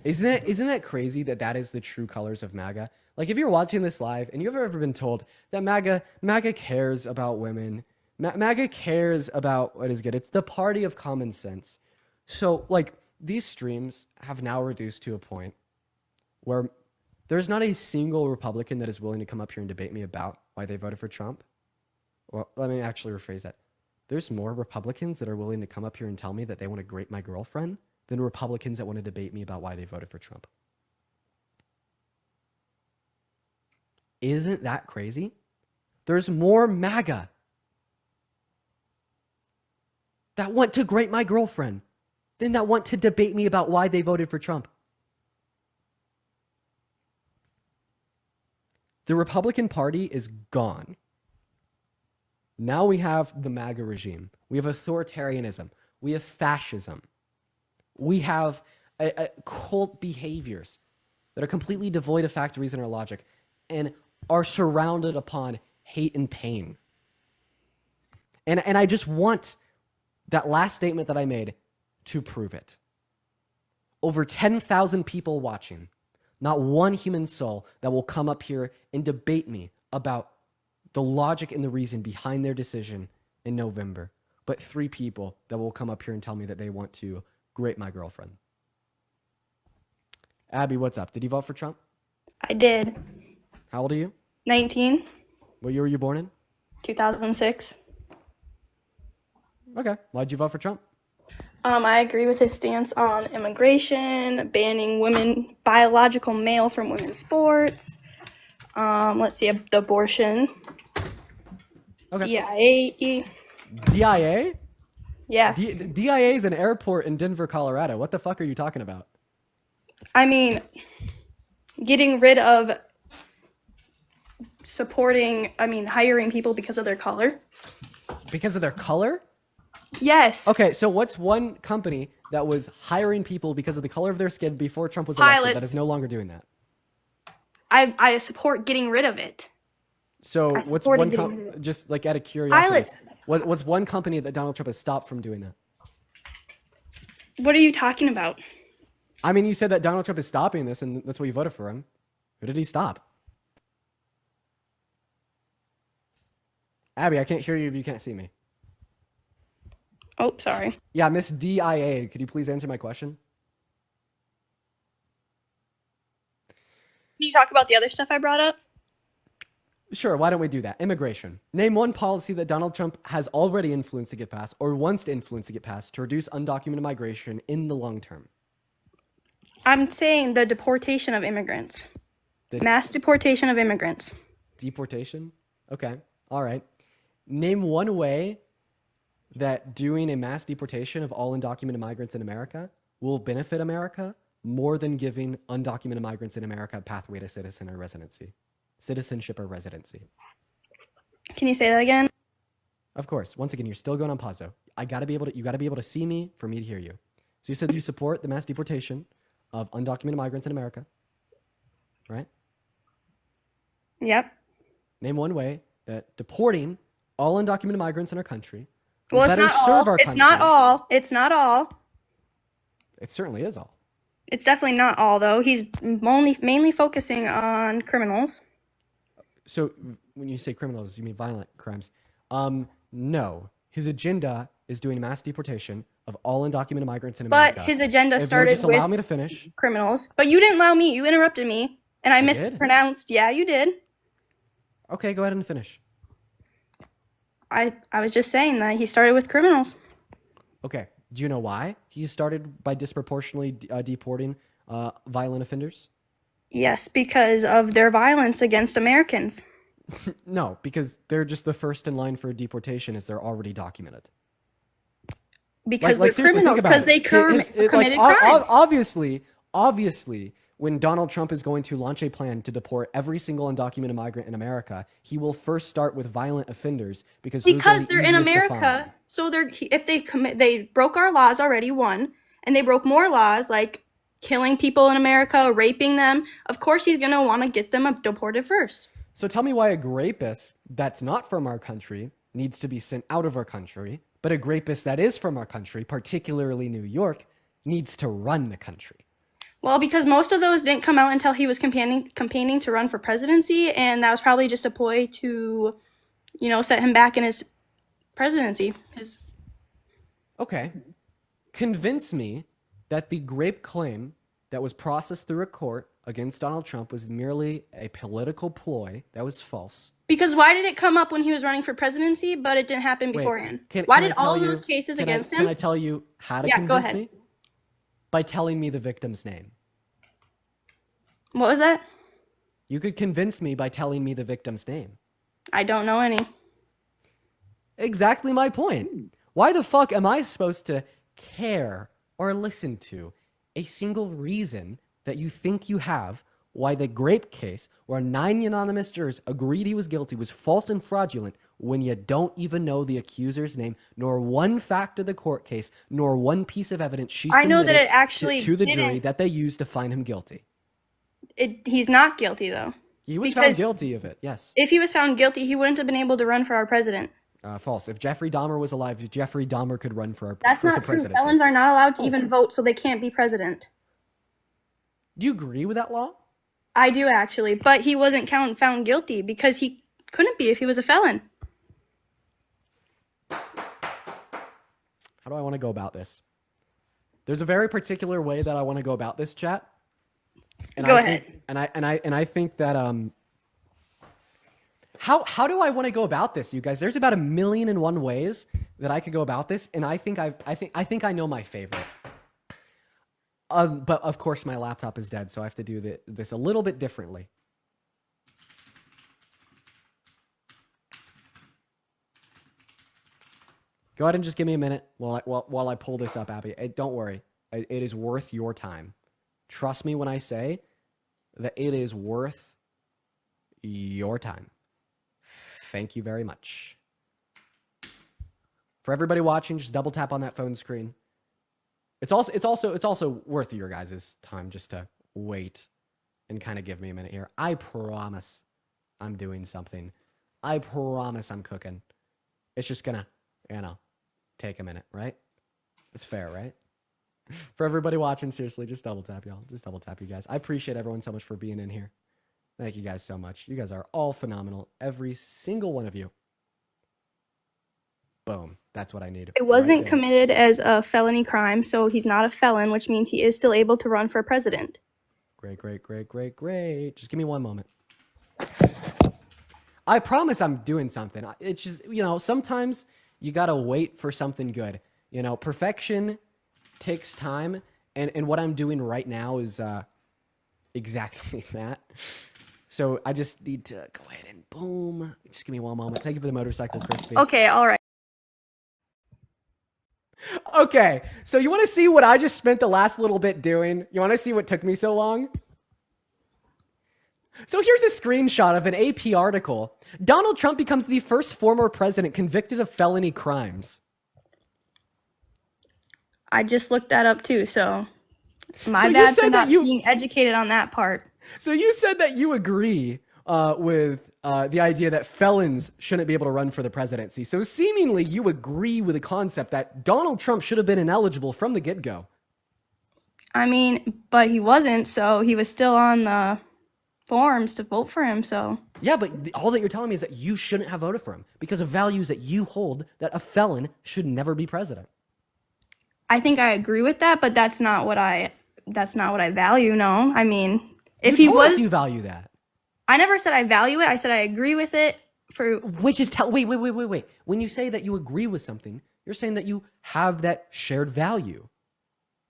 Isn't that crazy that that is the true colors of MAGA? Like, if you're watching this live and you've ever been told that MAGA cares about women, MAGA cares about what is good. It's the party of common sense. So, like, these streams have now reduced to a point where there's not a single Republican that is willing to come up here and debate me about why they voted for Trump. Well, let me actually rephrase that. There's more Republicans that are willing to come up here and tell me that they want to grape my girlfriend than Republicans that want to debate me about why they voted for Trump. Isn't that crazy? There's more MAGA that want to grape my girlfriend than that want to debate me about why they voted for Trump. The Republican Party is gone. Now we have the MAGA regime. We have authoritarianism. We have fascism. We have cult behaviors that are completely devoid of fact, reason, or logic, and are surrounded upon hate and pain. And I just want that last statement that I made to prove it. Over 10,000 people watching, not one human soul that will come up here and debate me about the logic and the reason behind their decision in November, but 3 people that will come up here and tell me that they want to grape my girlfriend. Abby, what's up? Did you vote for Trump? I did. How old are you? 19, What year were you born in? 2006. Okay. Why'd you vote for Trump? I agree with his stance on immigration, banning women, biological male from women's sports. Let's see, the abortion. Okay. DIA. DIA? Yeah. DIA is an airport in Denver, Colorado. What the fuck are you talking about? I mean, getting rid of hiring people because of their color. Because of their color? Yes. Okay, so what's one company that was hiring people because of the color of their skin before Trump was elected that Pilots. is no longer doing that? I support getting rid of it. So I what's supported one getting rid of just like out of curiosity? Pilots. What's one company that Donald Trump has stopped from doing that? What are you talking about? I mean, you said that Donald Trump is stopping this, and that's why you voted for him. Who did he stop? Abby, I can't hear you if you can't see me. Oh, sorry. Can Yeah, Miss DIA, could you please answer my question? you talk about the other stuff I brought up? Sure, why don't we do that? Immigration. Name one policy that Donald Trump has already influenced to get passed or wants to influence to get passed to reduce undocumented migration in the long term. I'm saying the deportation of immigrants. The- Mass deportation of immigrants. Deportation? Okay, all right. Name one way that doing a mass deportation of all undocumented migrants in America will benefit America more than giving undocumented migrants in America a pathway to citizenship or residency. Can you say that again? Of course. Once again, you're still going on pause though. You gotta be able to see me for me to hear you. So you said you support the mass deportation of undocumented migrants in America, right? Yep. Name one way that deporting all undocumented migrants in our country will Well, it's better not serve all. our It's country. not all. It's not all. It certainly is all. It's definitely not all, though. He's mainly focusing on criminals. So when you say criminals, you mean violent crimes? No. His agenda is doing mass deportation of all undocumented migrants in America. But his agenda If you'll started just allow with me to finish. criminals. But you didn't allow me. You interrupted me. And I did? mispronounced. Yeah, you did. Okay, go ahead and finish. I was just saying that he started with criminals. Okay. Do you know why he started by disproportionately deporting violent offenders? Yes, because of their violence against Americans. No, because they're just the first in line for deportation as they're already documented. Because Like, they're seriously, think criminals. about Because it. they committed Like, crimes. obviously, when Donald Trump is going to launch a plan to deport every single undocumented migrant in America, he will first start with violent offenders because those are the They're in easiest to find. America, so if they broke our laws already, one, and they broke more laws like killing people in America, raping them. Of course, he's gonna want to get them deported first. So tell me why a grapist that's not from our country needs to be sent out of our country, but a grapist that is from our country, particularly New York, needs to run the country. Well, because most of those didn't come out until he was campaigning to run for presidency, and that was probably just a ploy to, set him back in his presidency. Okay. Convince me that the grape claim that was processed through a court against Donald Trump was merely a political ploy that was false. Because why did it come up when he was running for presidency, but it didn't happen beforehand? Why did all those cases against him? Can I tell you how to convince go ahead. me? By telling me the victim's name. What was that? You could convince me by telling me the victim's name. I don't know any. Exactly my point. Why the fuck am I supposed to care or listen to a single reason that you think you have why the grape case, where 9 anonymous jurors agreed he was guilty, was false and fraudulent when you don't even know the accuser's name, nor one fact of the court case, nor one piece of evidence she submitted I know that it actually to the jury that they used to find him guilty. He's not guilty, though. He was found guilty of it, yes. If he was found guilty, he wouldn't have been able to run for our president. False. If Jeffrey Dahmer was alive, Jeffrey Dahmer could run for That's not true. presidency. Felons are not allowed to even vote, so they can't be president. Do you agree with that law? I do, actually, but he wasn't found guilty because he couldn't be if he was a felon. How do I want to go about this? There's a very particular way that I want to go about this, chat. Go ahead. I think that how do I want to go about this, you guys? There's about 1,000,001 ways that I could go about this, and I think I know my favorite. But of course, my laptop is dead, so I have to do this a little bit differently. Go ahead and just give me a minute while I pull this up, Abby. Don't worry. It is worth your time. Trust me when I say that it is worth your time. Thank you very much. For everybody watching, just double tap on that phone screen. It's also worth your guys' time just to wait and kind of give me a minute here. I promise I'm doing something. I promise I'm cooking. It's just gonna, take a minute, right? It's fair, right? For everybody watching, seriously, just double tap, y'all. Just double tap, you guys. I appreciate everyone so much for being in here. Thank you guys so much. You guys are all phenomenal. Every single one of you. Boom. That's what I need. It wasn't committed as a felony crime, so he's not a felon, which means he is still able to run for president. Great. Just give me one moment. I promise I'm doing something. It's just, sometimes you got to wait for something good. Perfection takes time, and what I'm doing right now is exactly that. So I just need to go ahead and boom. Just give me one moment. Thank you for the motorcycle, Crispy. Okay, all right. Okay, so you want to see what I just spent the last little bit doing? You want to see what took me so long? So here's a screenshot of an AP article. Donald Trump becomes the first former president convicted of felony crimes. I just looked that up too, so my bad for not being educated on that part. So you said that you agree with the idea that felons shouldn't be able to run for the presidency. So seemingly you agree with the concept that Donald Trump should have been ineligible from the get-go. I mean, but he wasn't, so he was still on the forms to vote for him, so. Yeah, but all that you're telling me is that you shouldn't have voted for him because of values that you hold that a felon should never be president. I think I agree with that, but that's not what I value, no. I mean, if he was, you value that. I never said I value it. I said I agree with it for. Which is wait. When you say that you agree with something, you're saying that you have that shared value.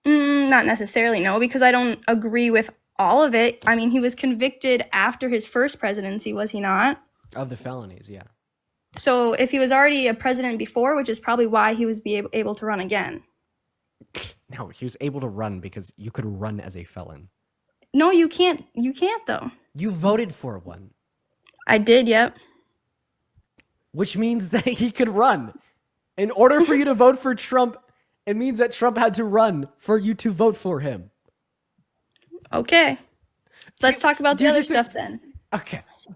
Not necessarily, no, because I don't agree with all of it. I mean, he was convicted after his first presidency, was he not? Of the felonies, yeah. So if he was already a president before, which is probably why he was able to run again. No, he was able to run because you could run as a felon. No, you can't. You can't though. You voted for one, I did. Yep. which means that he could run. In order for you to vote for Trump, it means that Trump had to run for you to vote for him. Okay. Let's talk about do the you other just- stuff then.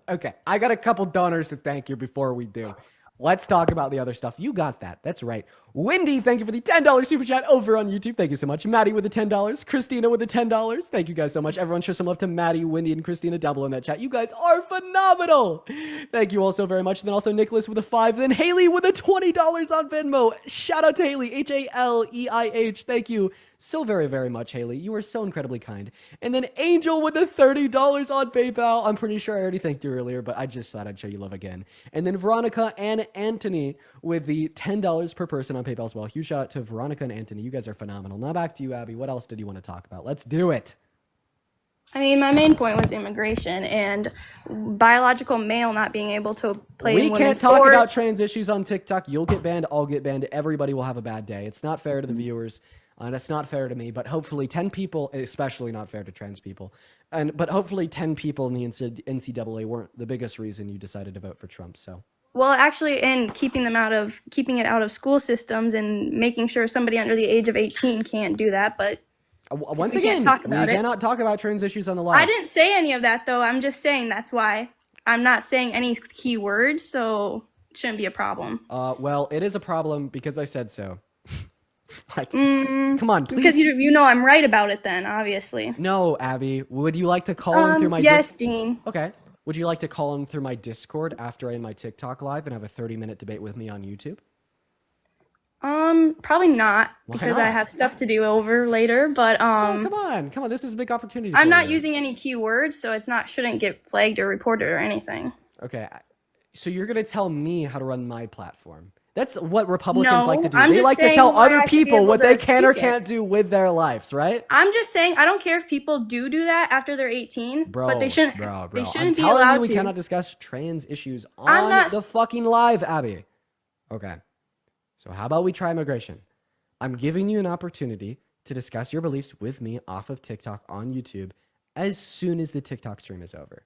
Okay. I got a couple donors to thank you before we do. Let's talk about the other stuff. You got that. That's right. Wendy, thank you for the $10 super chat over on YouTube. Thank you so much. Maddie with the $10. Christina with the $10. Thank you guys so much. Everyone show some love to Maddie, Wendy, and Christina down below in that chat. You guys are phenomenal. Thank you all so very much. And then also Nicholas with a 5. Then Haley with a $20 on Venmo. Shout out to Haley, Haleih. Thank you so very, very much, Haley. You are so incredibly kind. And then Angel with the $30 on PayPal. I'm pretty sure I already thanked you earlier, but I just thought I'd show you love again. And then Veronica and Anthony with the $10 per person on PayPal as well. Huge shout out to Veronica and Anthony. You guys are phenomenal. Now back to you, Abby. What else did you want to talk about? Let's do it. I mean, my main point was immigration and biological male not being able to play We in can't women's talk sports. about trans issues on TikTok. You'll get banned. I'll get banned. Everybody will have a bad day. It's not fair to the viewers. And it's not fair to me, but hopefully 10 people, especially not fair to trans people, but hopefully 10 people in the NCAA weren't the biggest reason you decided to vote for Trump. So, Well, actually, in keeping it out of school systems and making sure somebody under the age of 18 can't do that. But once we again, can't talk we about it. cannot talk about trans issues on the live. I didn't say any of that, though. I'm just saying that's why I'm not saying any key words, so it shouldn't be a problem. Well, it is a problem because I said so. Come on, please. Because you know I'm right about it then, obviously. No, Abby. Would you like to call him through my yes, Dean. Okay. Would you like to call him through my Discord after I end my TikTok live and have a 30-minute debate with me on YouTube? Probably not, Why because I not? have stuff to do over later, but Oh, come on. This is a big opportunity. I'm for not you. using any keywords, so shouldn't get flagged or reported or anything. Okay. So you're going to tell me how to run my platform. That's what Republicans No, like to do. I'm They just like to saying tell why other I should be people able what they to can or speak it. can't do with their lives, right? I'm just saying I don't care if people do that after they're 18, Bro, but they shouldn't. bro. They I'm shouldn't be telling allowed you we to. cannot discuss trans issues I'm on not- the fucking live, Abby. Okay. So how about we try immigration? I'm giving you an opportunity to discuss your beliefs with me off of TikTok on YouTube as soon as the TikTok stream is over.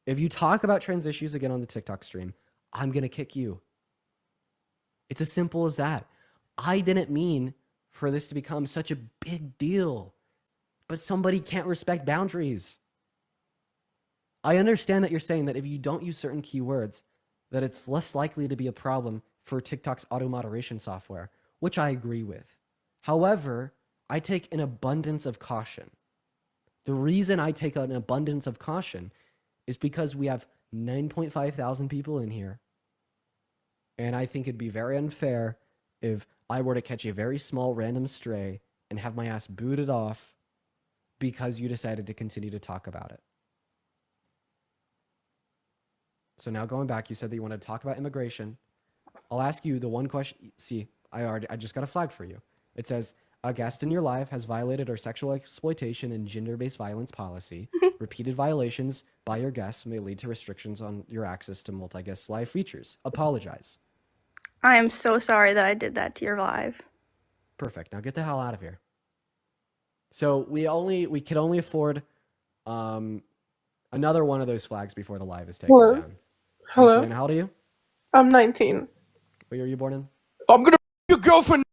If you talk about trans issues again on the TikTok stream, I'm going to kick you. It's as simple as that. I didn't mean for this to become such a big deal, but somebody can't respect boundaries. I understand that you're saying that if you don't use certain keywords, that it's less likely to be a problem for TikTok's auto moderation software, which I agree with. However, I take an abundance of caution. The reason I take an abundance of caution is because we have 9.5 thousand people in here. And I think it'd be very unfair if I were to catch a very small random stray and have my ass booted off because you decided to continue to talk about it. So now going back, you said that you wanted to talk about immigration. I'll ask you the one question. See, I just got a flag for you. It says, a guest in your life has violated our sexual exploitation and gender-based violence policy. Repeated violations by your guests may lead to restrictions on your access to multi-guest live features. Apologize. I am so sorry that I did that to your live. Perfect. Now get the hell out of here. So we could only afford another one of those flags before the live is taken Hello? down. Hello? Selena, how old are you? I'm 19. What year were you born in? I'm gonna your girlfriend.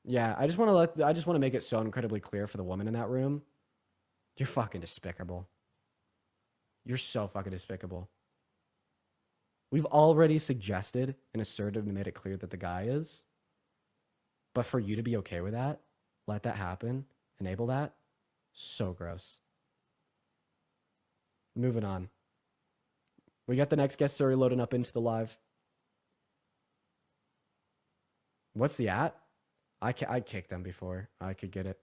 Yeah, I just want to make it so incredibly clear for the woman in that room. You're fucking despicable. You're so fucking despicable. We've already suggested and asserted and made it clear that the guy is. But for you to be okay with that, let that happen, enable that, so gross. Moving on. We got the next guest story loading up into the live. What's the at? I kicked them before. I could get it.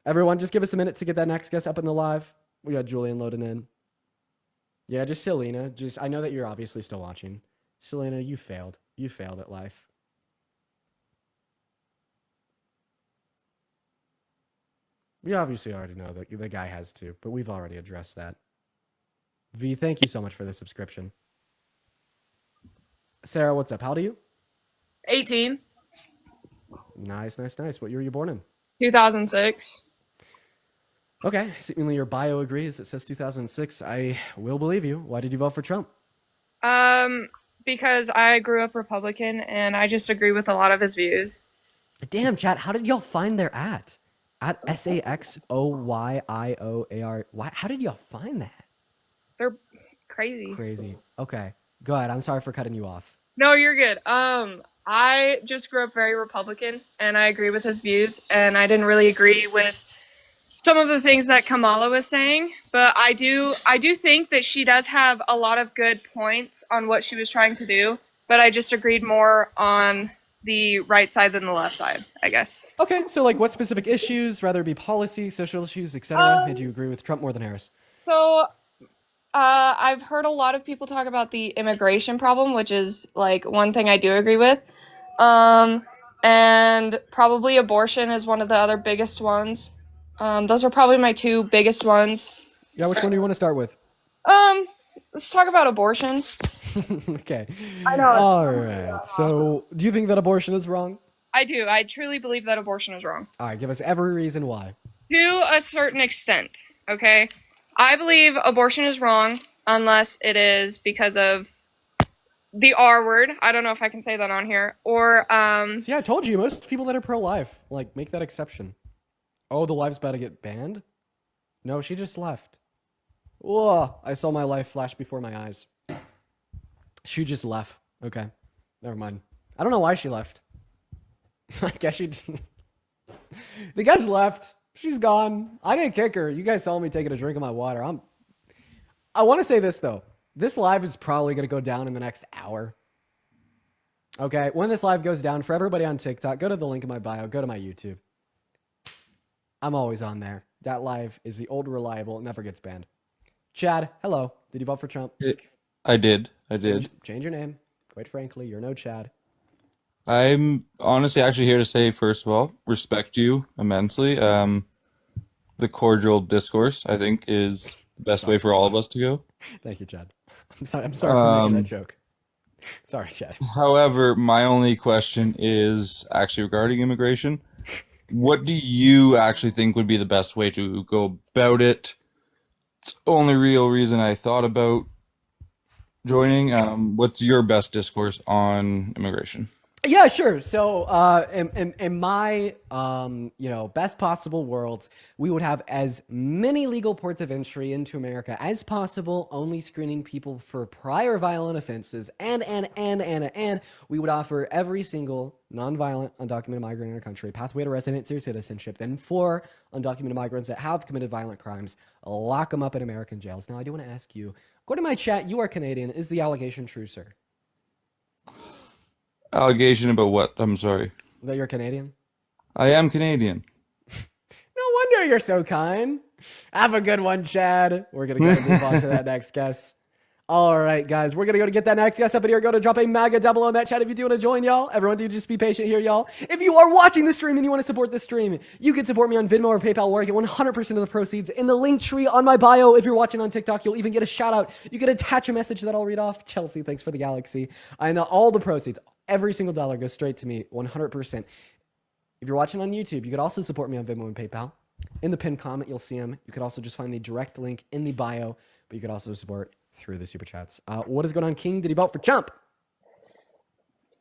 Everyone, just give us a minute to get that next guest up in the live. We got Julian loading in. Yeah, just Selena. I know that you're obviously still watching. Selena, you failed. You failed at life. We obviously already know that the guy has to, but we've already addressed that. V, thank you so much for the subscription. Sarah, what's up? How old are you? 18. Nice. What year were you born in? 2006. Okay, seemingly your bio agrees. It says 2006. I will believe you. Why did you vote for Trump? Because I grew up Republican and I just agree with a lot of his views. Damn, chat. How did y'all find their at SAXOYIOAR? Why? How did y'all find that? They're crazy. Crazy. Okay, go ahead. I'm sorry for cutting you off. No, you're good. I just grew up very Republican and I agree with his views, and I didn't really agree with some of the things that Kamala was saying, but I do think that she does have a lot of good points on what she was trying to do, but I just agreed more on the right side than the left side, I guess. Okay, so like what specific issues, rather it be policy, social issues, etc., made you agree with Trump more than Harris? So I've heard a lot of people talk about the immigration problem, which is like one thing I do agree with. And probably abortion is one of the other biggest ones. Those are probably my two biggest ones. Yeah, which one do you want to start with? Let's talk about abortion. Okay. I know. All right. So, do you think that abortion is wrong? I do. I truly believe that abortion is wrong. All right, give us every reason why. To a certain extent, okay? I believe abortion is wrong unless it is because of the R word. I don't know if I can say that on here. Or, See, I told you, most people that are pro-life, like, make that exception. Oh, the life's about to get banned? No, she just left. Whoa, I saw my life flash before my eyes. She just left. Okay, never mind. I don't know why she left. I guess she didn't. The guy's left. She's gone. I didn't kick her. You guys saw me taking a drink of my water. I want to say this, though. This live is probably going to go down in the next hour. Okay, when this live goes down, for everybody on TikTok, go to the link in my bio. Go to my YouTube. I'm always on there. That live is the old reliable. It never gets banned. Chad, hello. Did you vote for Trump? I did. I did. Change your name. Quite frankly, you're no Chad. I'm honestly actually here to say, first of all, respect you immensely. The cordial discourse, I think, is the best way for all of us to go. Thank you, Chad. I'm sorry for making that joke. Sorry, Chad. However, my only question is actually regarding immigration. What do you actually think would be the best way to go about it? It's the only real reason I thought about joining. What's your best discourse on immigration? Yeah, sure. So, in my, best possible world, we would have as many legal ports of entry into America as possible, only screening people for prior violent offenses, and we would offer every single non-violent undocumented migrant in our country a pathway to residency or citizenship. Then for undocumented migrants that have committed violent crimes, lock them up in American jails. Now, I do want to ask you, according to my chat, you are Canadian. Is the allegation true, sir? Allegation about what? I'm sorry. That you're Canadian? I am Canadian. No wonder you're so kind. Have a good one, Chad. We're going to go move on to that next guest. All right, guys. We're going to go to get that next guest up in here. Go to drop a Maga down below in that chat if you do want to join, y'all. Everyone, do just be patient here, y'all. If you are watching the stream and you want to support the stream, you can support me on Venmo or PayPal, where I get 100% of the proceeds in the link tree on my bio. If you're watching on TikTok, you'll even get a shout out. You can attach a message that I'll read off. Chelsea, thanks for the galaxy. I know all the proceeds. Every single dollar goes straight to me, 100%. If you're watching on YouTube, you could also support me on Venmo and PayPal. In the pinned comment, you'll see them. You could also just find the direct link in the bio, but you could also support through the super chats. What is going on, King? Did you vote for Trump?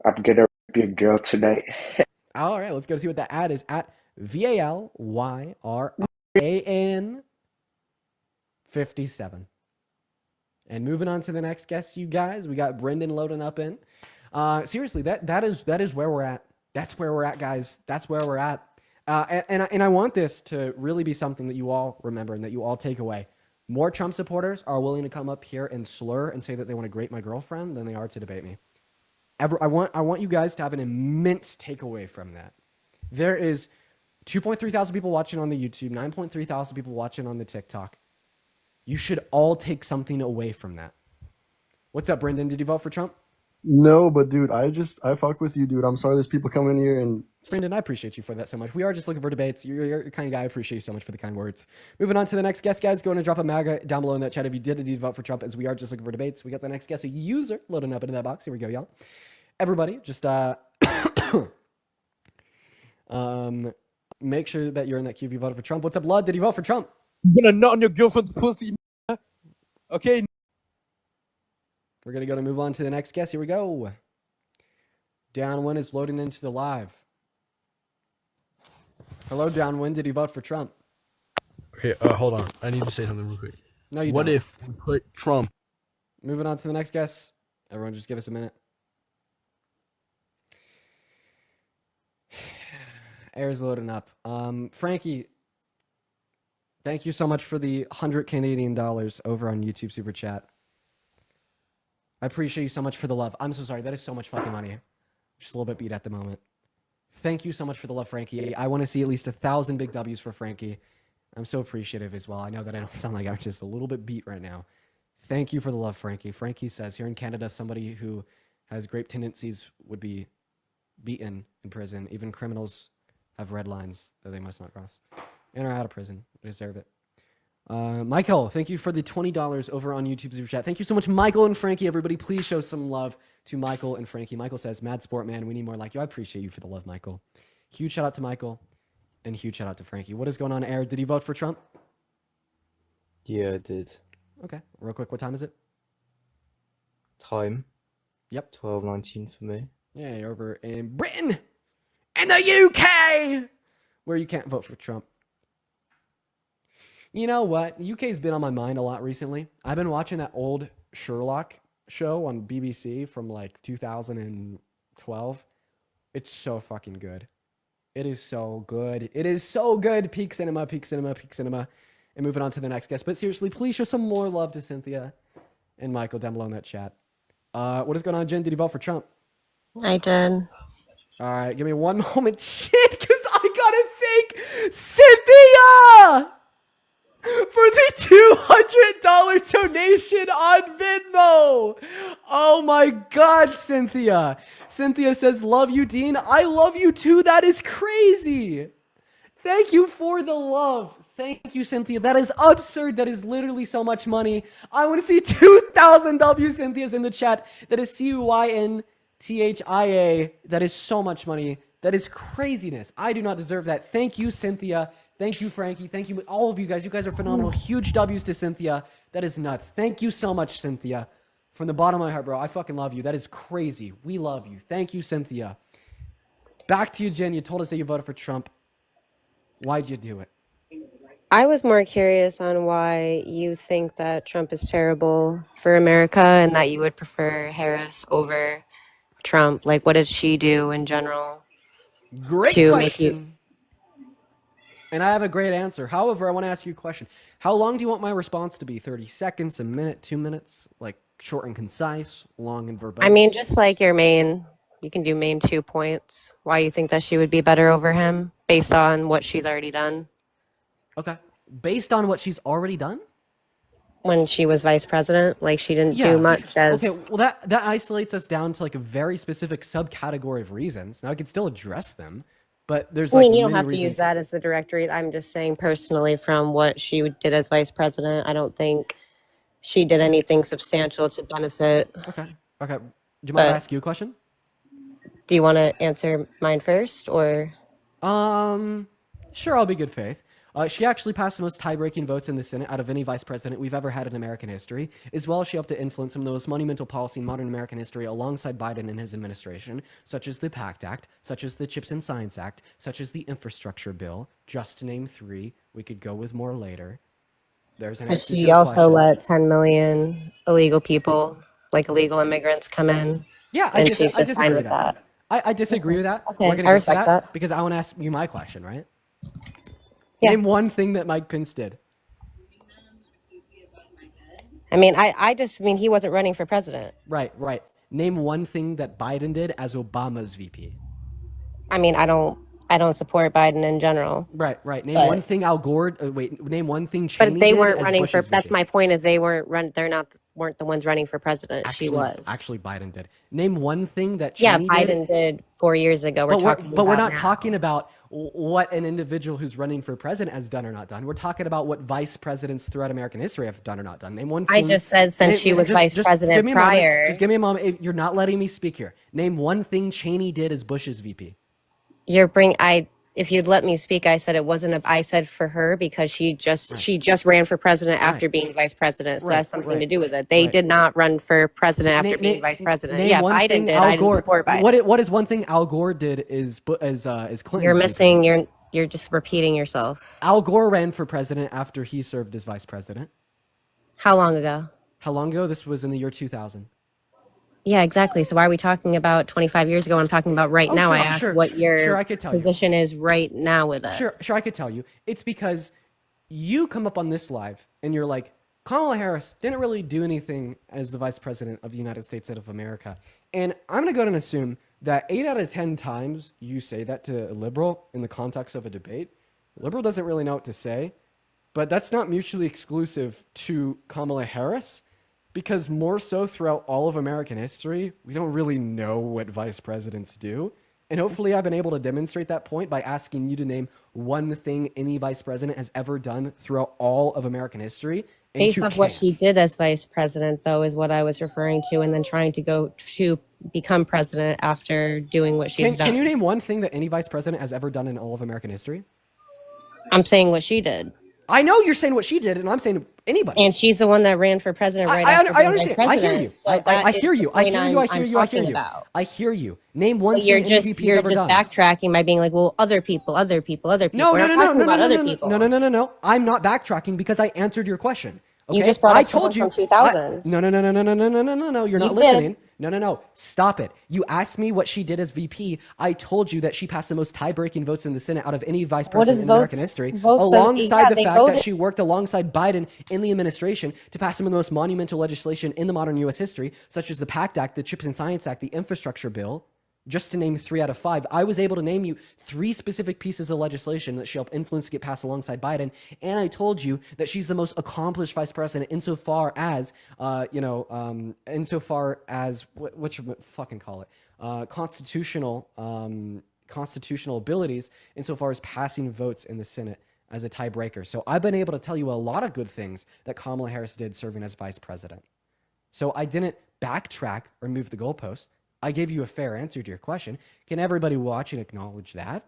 I'm gonna rape your girl tonight. All right, let's go see what that ad is at VALYRAN 57. And moving on to the next guest, you guys, we got Brendan loading up in. Seriously, that is where we're at. That's where we're at, guys. That's where we're at. And I want this to really be something that you all remember and that you all take away. More Trump supporters are willing to come up here and slur and say that they want to grape my girlfriend than they are to debate me. I want you guys to have an immense takeaway from that. There is 2.3 thousand people watching on the YouTube, 9.3 thousand people watching on the TikTok. You should all take something away from that. What's up, Brendan? Did you vote for Trump? No, but dude, I fuck with you, dude. I'm sorry there's people coming in here and Brendan, I appreciate you for that so much. We are just looking for debates. You're a kind guy. I appreciate you so much for the kind words. Moving on to the next guest, guys. Go and drop a Maga down below in that chat if you did indeed vote for Trump, as we are just looking for debates. We got the next guest, a user, loading up into that box. Here we go, y'all. Everybody, just make sure that you're in that queue if you voted for Trump. What's up, Lud? Did you vote for Trump? I'm gonna nut on your girlfriend's pussy. Okay. We're going to move on to the next guest. Here we go. Downwind is loading into the live. Hello, Downwind. Did you vote for Trump? Okay, hold on. I need to say something real quick. No, you What don't. if we put Trump? Moving on to the next guest. Everyone just give us a minute. Air's loading up. Frankie, thank you so much for the 100 Canadian dollars over on YouTube Super Chat. I appreciate you so much for the love. I'm so sorry. That is so much fucking money. Just a little bit beat at the moment. Thank you so much for the love, Frankie. I want to see at least 1,000 big W's for Frankie. I'm so appreciative as well. I know that I don't sound like I'm just a little bit beat right now. Thank you for the love, Frankie. Frankie says, here in Canada, somebody who has grape tendencies would be beaten in prison. Even criminals have red lines that they must not cross. And are out of prison. They deserve it. Michael, thank you for the $20 over on YouTube Super Chat. Thank you so much, Michael and Frankie. Everybody, please show some love to Michael and Frankie. Michael says, Mad Sport Man, we need more like you. I appreciate you for the love, Michael. Huge shout out to Michael and huge shout out to Frankie. What is going on, Air? Did you vote for Trump? Yeah, I did. Okay, real quick, what time is it? Time. Yep. 12:19 for me. Yeah, you're over in Britain and the UK, where you can't vote for Trump. You know what? The UK's been on my mind a lot recently. I've been watching that old Sherlock show on BBC from like 2012. It's so fucking good. It is so good. It is so good. Peak cinema, peak cinema, peak cinema. And moving on to the next guest. But seriously, please show some more love to Cynthia and Michael down below in that chat. What is going on, Jen? Did you vote for Trump? I did. All right, give me one moment. Shit, because I gotta thank Cynthia for the $200 donation on Venmo. Oh my God, Cynthia. Cynthia says, love you, Dean. I love you too. That is crazy. Thank you for the love. Thank you, Cynthia. That is absurd. That is literally so much money. I want to see 2,000 W Cynthias in the chat. That is CUYNTHIA. That is so much money. That is craziness. I do not deserve that. Thank you, Cynthia. Thank you, Frankie. Thank you, all of you guys. You guys are phenomenal. Huge W's to Cynthia. That is nuts. Thank you so much, Cynthia. From the bottom of my heart, bro. I fucking love you. That is crazy. We love you. Thank you, Cynthia. Back to you, Jen. You told us that you voted for Trump. Why'd you do it? I was more curious on why you think that Trump is terrible for America and that you would prefer Harris over Trump. Like, what did she do in general Great to question. make you? And I have a great answer. However, I want to ask you a question. How long do you want my response to be? 30 seconds, a minute, 2 minutes? Like short and concise, long and verbose? I mean, just like your main, you can do main 2 points. Why you think that she would be better over him based on what she's already done Okay. Based on what she's already done? when she was vice president. Like, she didn't do much as. Okay, well, that isolates us down to like a very specific subcategory of reasons. Now, I could still address them, but there's I like mean, you don't many have to reasons. use that as the directory. I'm just saying personally from what she did as vice president, I don't think she did anything substantial to benefit. Okay. Do you mind if I But ask you a question? do you want to answer mine first, or? Sure, I'll be good faith. She actually passed the most tie-breaking votes in the Senate out of any vice president we've ever had in American history. As well, she helped to influence some of the most monumental policy in modern American history alongside Biden and his administration, such as the PACT Act, such as the Chips and Science Act, such as the Infrastructure Bill, just to name 3. We could go with more later. There's an But answer to she your also question. let 10 million illegal people, like illegal immigrants, come in. Yeah, and I she's just disagree fine with with that. that. I disagree with that. Okay, We're gonna I get to respect that. because I want to ask you my question, right? Yeah. Name one thing that Mike Pence did. I mean, I just mean he wasn't running for president. Right. Name one thing that Biden did as Obama's VP. I mean, I don't support Biden in general. Right. Name But- one thing Al Gore. Name one thing Cheney But they did weren't as running Bush's for. That's VP. my point. Is they weren't weren't the ones running for president. She was. Actually, Biden did. Name one thing that Yeah, Cheney Biden did 4 years ago. We're talking but we're about not now. talking about what an individual who's running for president has done or not done. We're talking about what vice presidents throughout American history have done or not done. Name one thing. I just said since she was vice president give me a moment. prior. Just give me a moment. You're not letting me speak here. Name one thing Cheney did as Bush's VP. if you'd let me speak, I said it wasn't I said for her because she Right. just ran for president after Right. being vice president. So Right. that's something to Right. do with it. They Right. did not run for president after Name, being name, vice president. name Yeah, one Biden thing did. Al I didn't Gore. support Biden. What is one thing Al Gore did is You're Clinton's missing, VP. you're just repeating yourself. Al Gore ran for president after he served as vice president. How long ago? How long ago? This was in the year 2000. Yeah, exactly. So why are we talking about 25 years ago? I'm talking about right Oh, now. sure, I asked sure, what sure. your I could tell you. position is right now with it. Sure, I could tell you. It's because you come up on this live and you're like, Kamala Harris didn't really do anything as the vice president of the United States of America. And I'm going to go ahead and assume that 8 out of 10 times you say that to a liberal in the context of a debate, the liberal doesn't really know what to say. But that's not mutually exclusive to Kamala Harris, because more so throughout all of American history, we don't really know what vice presidents do. And hopefully I've been able to demonstrate that point by asking you to name one thing any vice president has ever done throughout all of American history. And Based you off what she can't. did as vice president, though, is what I was referring to, and then trying to go to become president after doing what she's done. Can you name one thing that any vice president has ever done in all of American history? I'm saying what she did. I know you're saying what she did, and I'm saying anybody. And she's the one that ran for president right after I being understand. vice I hear president. you. So I that hear is you. the I point hear you. I hear I'm you. I hear talking you. about. I hear you. Name one But you're thing any just VP's ever done. backtracking by being like, well, other people. No, We're no, not no, no, talking no, about no, other no, people. no. I'm not backtracking because I answered your question. Okay? You just brought I up told someone you. from 2000. No. You're not You listening. did. No. Stop it. You asked me what she did as VP. I told you that she passed the most tie-breaking votes in the Senate out of any vice What president is in American votes? history, Votes. alongside the They fact that voted. she worked alongside Biden in the administration to pass some of the most monumental legislation in the modern U.S. history, such as the PACT Act, the Chips and Science Act, the Infrastructure Bill. Just to name 3 out of 5, I was able to name you 3 specific pieces of legislation that she helped influence to get passed alongside Biden. And I told you that she's the most accomplished vice president insofar as, what you fucking call it, constitutional abilities insofar as passing votes in the Senate as a tiebreaker. So I've been able to tell you a lot of good things that Kamala Harris did serving as vice president. So I didn't backtrack or move the goalposts. I gave you a fair answer to your question. Can everybody watching acknowledge that?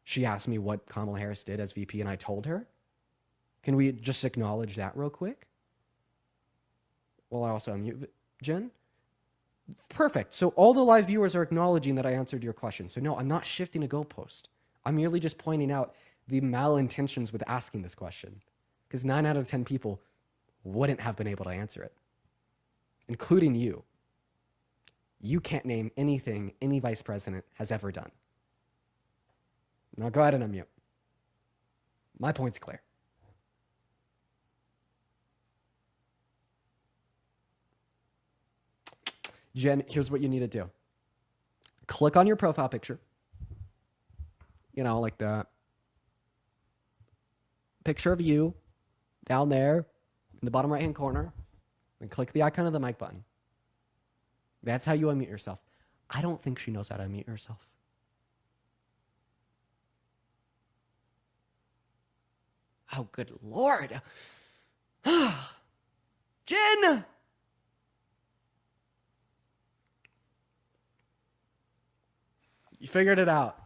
She asked me what Kamala Harris did as VP, and I told her. Can we just acknowledge that real quick? Well, I also unmute Jen. Perfect. So all the live viewers are acknowledging that I answered your question. So no, I'm not shifting a goalpost. I'm merely just pointing out the malintentions with asking this question, because 9 out of 10 people wouldn't have been able to answer it, including you. You can't name anything any vice president has ever done. Now go ahead and unmute. My point's clear. Jen, here's what you need to do. Click on your profile picture. You know, like the picture of you down there in the bottom right-hand corner, and click the icon of the mic button. That's how you unmute yourself. I don't think she knows how to unmute herself. Oh, good Lord. Jen! You figured it out.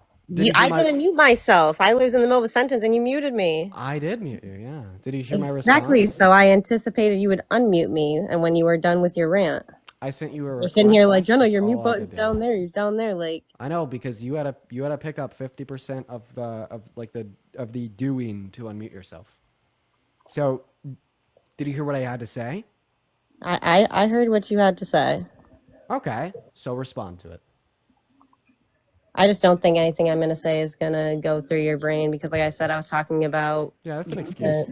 I didn't mute myself. I was in the middle of a sentence and you muted me. I did mute you, yeah. Did you hear my response? Exactly. So I anticipated you would unmute me, and when you were done with your rant. I sent you a You're request. sitting here like, Jenna, That's your mute all I could button's do. down there. You're down there. Like, I know, because you had to pick up 50% of the doing to unmute yourself. So, did you hear what I had to say? I heard what you had to say. Okay, so respond to it. I just don't think anything I'm going to say is going to go through your brain because, like I said, I was talking about... Yeah, that's an excuse.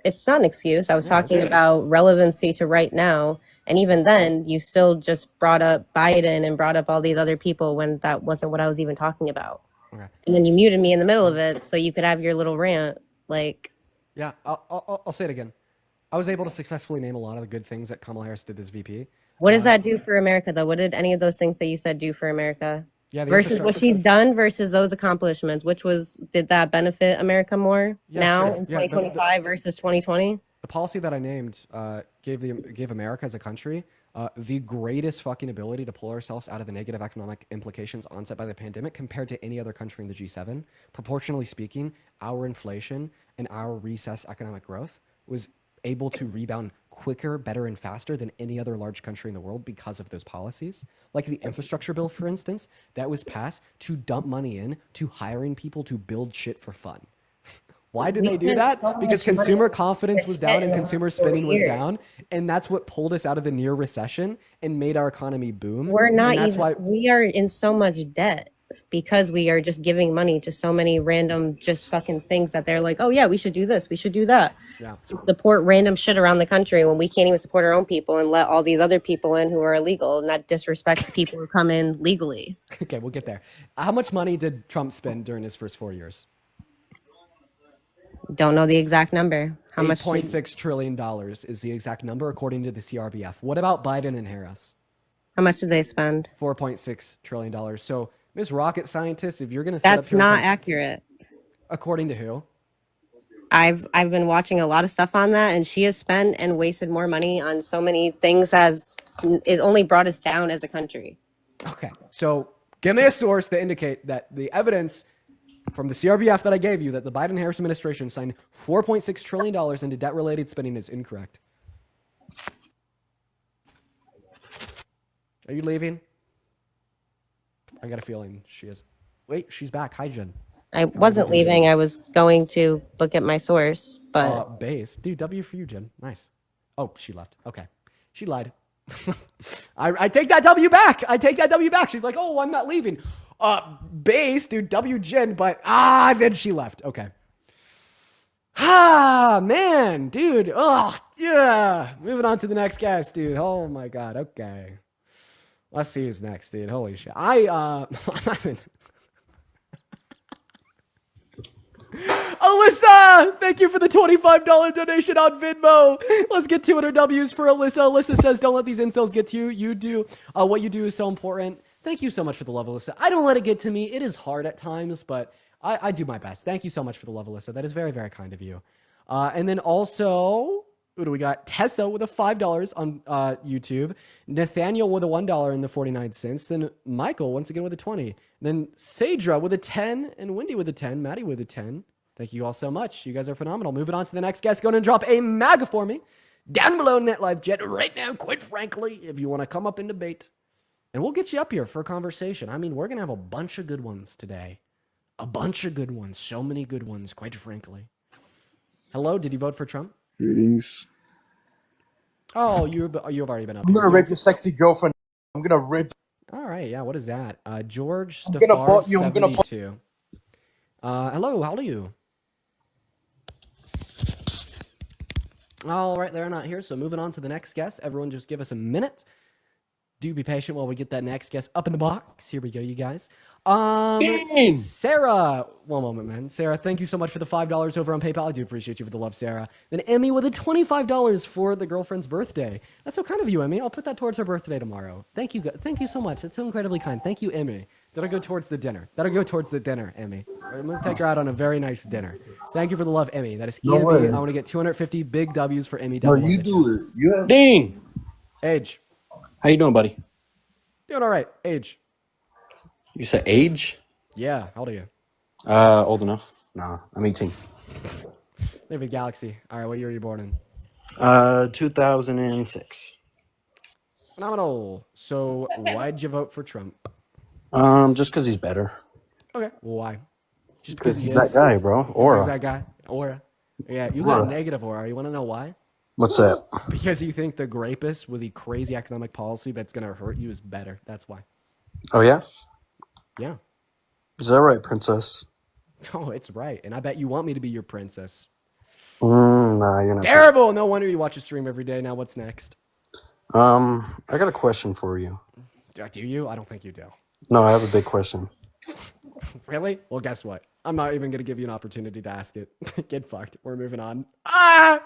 It's not an excuse. I was Yeah, talking it is. about relevancy to right now. And even then, you still just brought up Biden and brought up all these other people when that wasn't what I was even talking about. Okay. And then you muted me in the middle of it so you could have your little rant. Like... Yeah, I'll say it again. I was able to successfully name a lot of the good things that Kamala Harris did as VP. What does that do for America, though? What did any of those things that you said do for America? Yeah, versus what she's done versus those accomplishments, did that benefit America more now in 2025 versus 2020? The policy that I named gave America as a country the greatest fucking ability to pull ourselves out of the negative economic implications onset by the pandemic compared to any other country in the G7. Proportionally speaking, our inflation and our recessed economic growth was able to rebound quicker, better, and faster than any other large country in the world because of those policies. Like the infrastructure bill, for instance, that was passed to dump money in to hiring people to build shit for fun. Why did they do that? Because consumer confidence was down and consumer spending was down, and that's what pulled us out of the near recession and made our economy boom. We're not and that's even, why we are in so much debt because we are just giving money to so many random just fucking things that they're like, oh yeah, we should do this, we should do that. Yeah. Support random shit around the country when we can't even support our own people and let all these other people in who are illegal, and that disrespects people who come in legally. Okay, we'll get there. How much money did Trump spend during his first 4 years? Don't know the exact number. How much? $8.6 trillion is the exact number according to the CRBF. What about Biden and Harris? How much did they spend? $4.6 trillion. So, Ms. Rocket Scientist, if you're going to set That's up here not accurate. according to who? I've been watching a lot of stuff on that, and she has spent and wasted more money on so many things as it only brought us down as a country. Okay, so give me a source to indicate that the evidence from the CRBF that I gave you that the Biden-Harris administration signed $4.6 trillion into debt-related spending is incorrect. Are you leaving? I got a feeling she is. Wait, she's back. Hi, Jen. I wasn't leaving. I was going to look at my source, but base. Dude, W for you, Jen. Nice. Oh, she left. Okay. She lied. I take that W back. I take that W back. She's like, oh, I'm not leaving. Base, dude, W Jen, but then she left. Okay. Man, dude. Oh, yeah. Moving on to the next guest, dude. Oh my God. Okay. Let's see who's next, dude. Holy shit. Alyssa, thank you for the $25 donation on Venmo. Let's get 200 W's for Alyssa. Alyssa says, don't let these incels get to you. You do. What you do is so important. Thank you so much for the love, Alyssa. I don't let it get to me. It is hard at times, but I do my best. Thank you so much for the love, Alyssa. That is very, very kind of you. And then also, who do we got? Tessa with a $5 on YouTube. Nathaniel with a $1 and the 49 cents. Then Michael, once again, with a 20. Then Sadra with a 10. And Wendy with a 10. Maddie with a 10. Thank you all so much. You guys are phenomenal. Moving on to the next guest. Go ahead and drop a MAGA for me. Down below NetLive Jet right now, quite frankly, if you want to come up and debate. And we'll get you up here for a conversation. I mean, we're going to have a bunch of good ones today. A bunch of good ones. So many good ones, quite frankly. Hello, did you vote for Trump? Greetings. Oh, you've already been up I'm here. gonna rape your sexy girlfriend. I'm gonna rape. All right, yeah, what is that? George I'm gonna vote you. I'm gonna vote. 72. Hello, how old are you? All right, they're not here, so moving on to the next guest. Everyone just give us a minute. Do be patient while we get that next guest up in the box. Here we go, you guys. Sarah, one moment, man. Sarah, thank you so much for the $5 over on PayPal. I do appreciate you for the love, Sarah. Then Emmy with a $25 for the girlfriend's birthday. That's so kind of you, Emmy. I'll put that towards her birthday tomorrow. Thank you. Thank you so much. That's so incredibly kind. Thank you, Emmy. That'll go towards the dinner. That'll go towards the dinner, Emmy. I'm going to take her out on a very nice dinner. Thank you for the love, Emmy. That is No Emmy. way. I want to get 250 big W's for Emmy. No, you do it. You have. Dean, Age. how you doing, buddy? Doing all right. Age. You said age? Yeah. How old are you? Old enough. Nah, I'm 18. Live in Galaxy. All right. What year are you born in? 2006. Phenomenal. So why'd you vote for Trump? Just because he's better. Okay. Why? Just Because he's he that is? guy, bro. He's Aura. that guy. Aura. Yeah. You got Aura. negative aura. You want to know why? What's that? Because you think the grapist with the crazy economic policy that's going to hurt you is better. That's why. Oh, yeah? Yeah. Is that right, princess? Oh, it's right. And I bet you want me to be your princess. Nah, you're not. Terrible. No wonder you watch a stream every day. Now what's next? I got a question for you. Do you? I don't think you do. No, I have a big question. Really? Well, guess what? I'm not even going to give you an opportunity to ask it. Get fucked. We're moving on. Ah!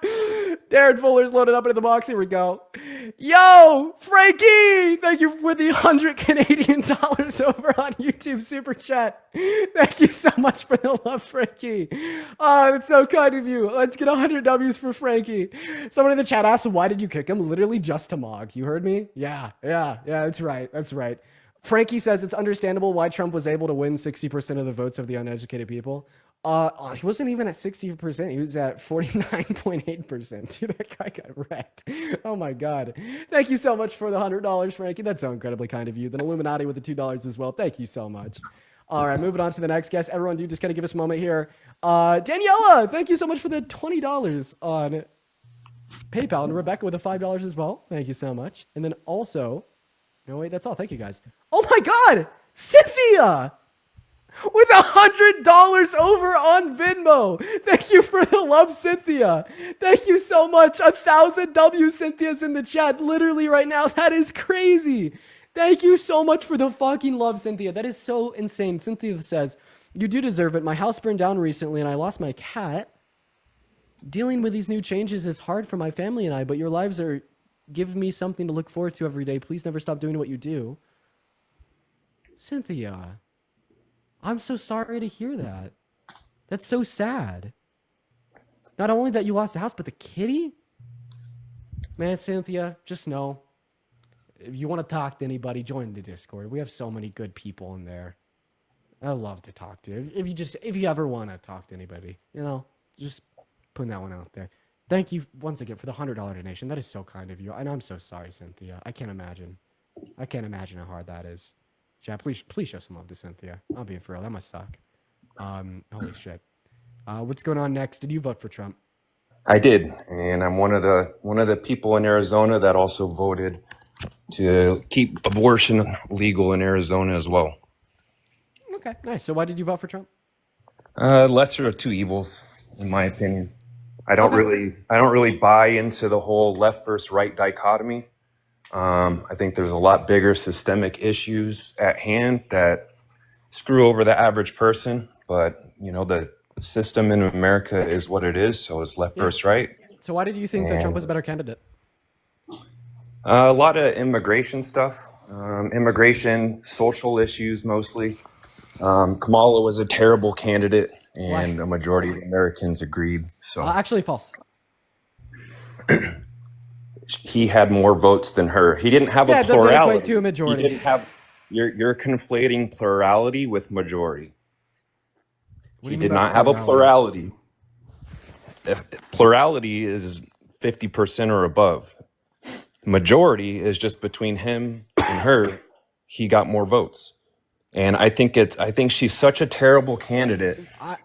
Darren Fuller's loaded up into the box. Here we go. Yo, Frankie! Thank you for the 100 Canadian dollars over on YouTube Super Chat. Thank you so much for the love, Frankie. That's so kind of you. Let's get 100 W's for Frankie. Someone in the chat asked, why did you kick him? Literally just to Mog. You heard me? Yeah, that's right. That's right. Frankie says it's understandable why Trump was able to win 60% of the votes of the uneducated people. He wasn't even at 60%. He was at 49.8%. Dude, that guy got wrecked. Oh my God. Thank you so much for the $100, Frankie. That's so incredibly kind of you. Then Illuminati with the $2 as well. Thank you so much. All right, moving on to the next guest. Everyone, do just kind of give us a moment here. Daniela, thank you so much for the $20 on PayPal. And Rebecca with the $5 as well. Thank you so much. And then also, no, wait, that's all. Thank you guys. Oh my God, Cynthia with $100 over on Venmo. Thank you for the love, Cynthia. Thank you so much. 1,000 W Cynthia's in the chat literally right now. That is crazy. Thank you so much for the fucking love, Cynthia. That is so insane. Cynthia says, you do deserve it. My house burned down recently and I lost my cat. Dealing with these new changes is hard for my family and I, but your lives are giving me something to look forward to every day. Please never stop doing what you do. Cynthia, I'm so sorry to hear that. That's so sad. Not only that you lost the house, but the kitty? Man, Cynthia, just know, if you want to talk to anybody, join the Discord. We have so many good people in there. I love to talk to. If you ever want to talk to anybody, just putting that one out there. Thank you once again for the $100 donation. That is so kind of you. And I'm so sorry, Cynthia. I can't imagine how hard that is. Chat, please show some love to Cynthia. I'm being for real. That must suck. Holy shit. What's going on next? Did you vote for Trump? I did, and I'm one of the people in Arizona that also voted to keep abortion legal in Arizona as well. Okay, nice. So why did you vote for Trump? Lesser of two evils, in my opinion. I don't really buy into the whole left versus right dichotomy. I think there's a lot bigger systemic issues at hand that screw over the average person. But the system in America is what it is, so it's left versus right. So why did you think that Trump was a better candidate? A lot of immigration stuff, immigration, social issues mostly. Kamala was a terrible candidate, and a majority of Americans agreed. So actually, false. He had more votes than her. He didn't have a plurality. Doesn't equate to a majority. He didn't have. You're conflating plurality with majority. He did not have a plurality. Plurality is 50% or above. Majority is just between him and her. He got more votes. And I think she's such a terrible candidate.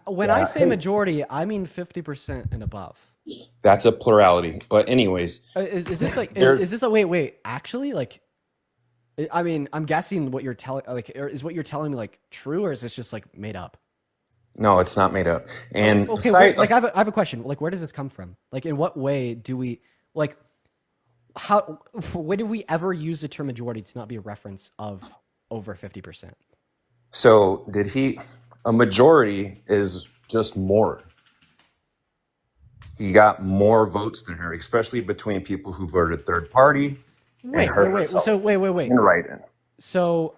When I say majority, I mean 50% and above. That's a plurality. But anyways, is this like is this a wait? Actually, like, I mean, I'm guessing what you're telling is what you're telling me like true, or is this just like made up? No, it's not made up. And okay, I have a question. Like, where does this come from? Like, in what way do we like? How? When did we ever use the term majority to not be a reference of over 50%? So a majority is just more. He got more votes than her, especially between people who voted third party and her herself. So wait. And write-in. So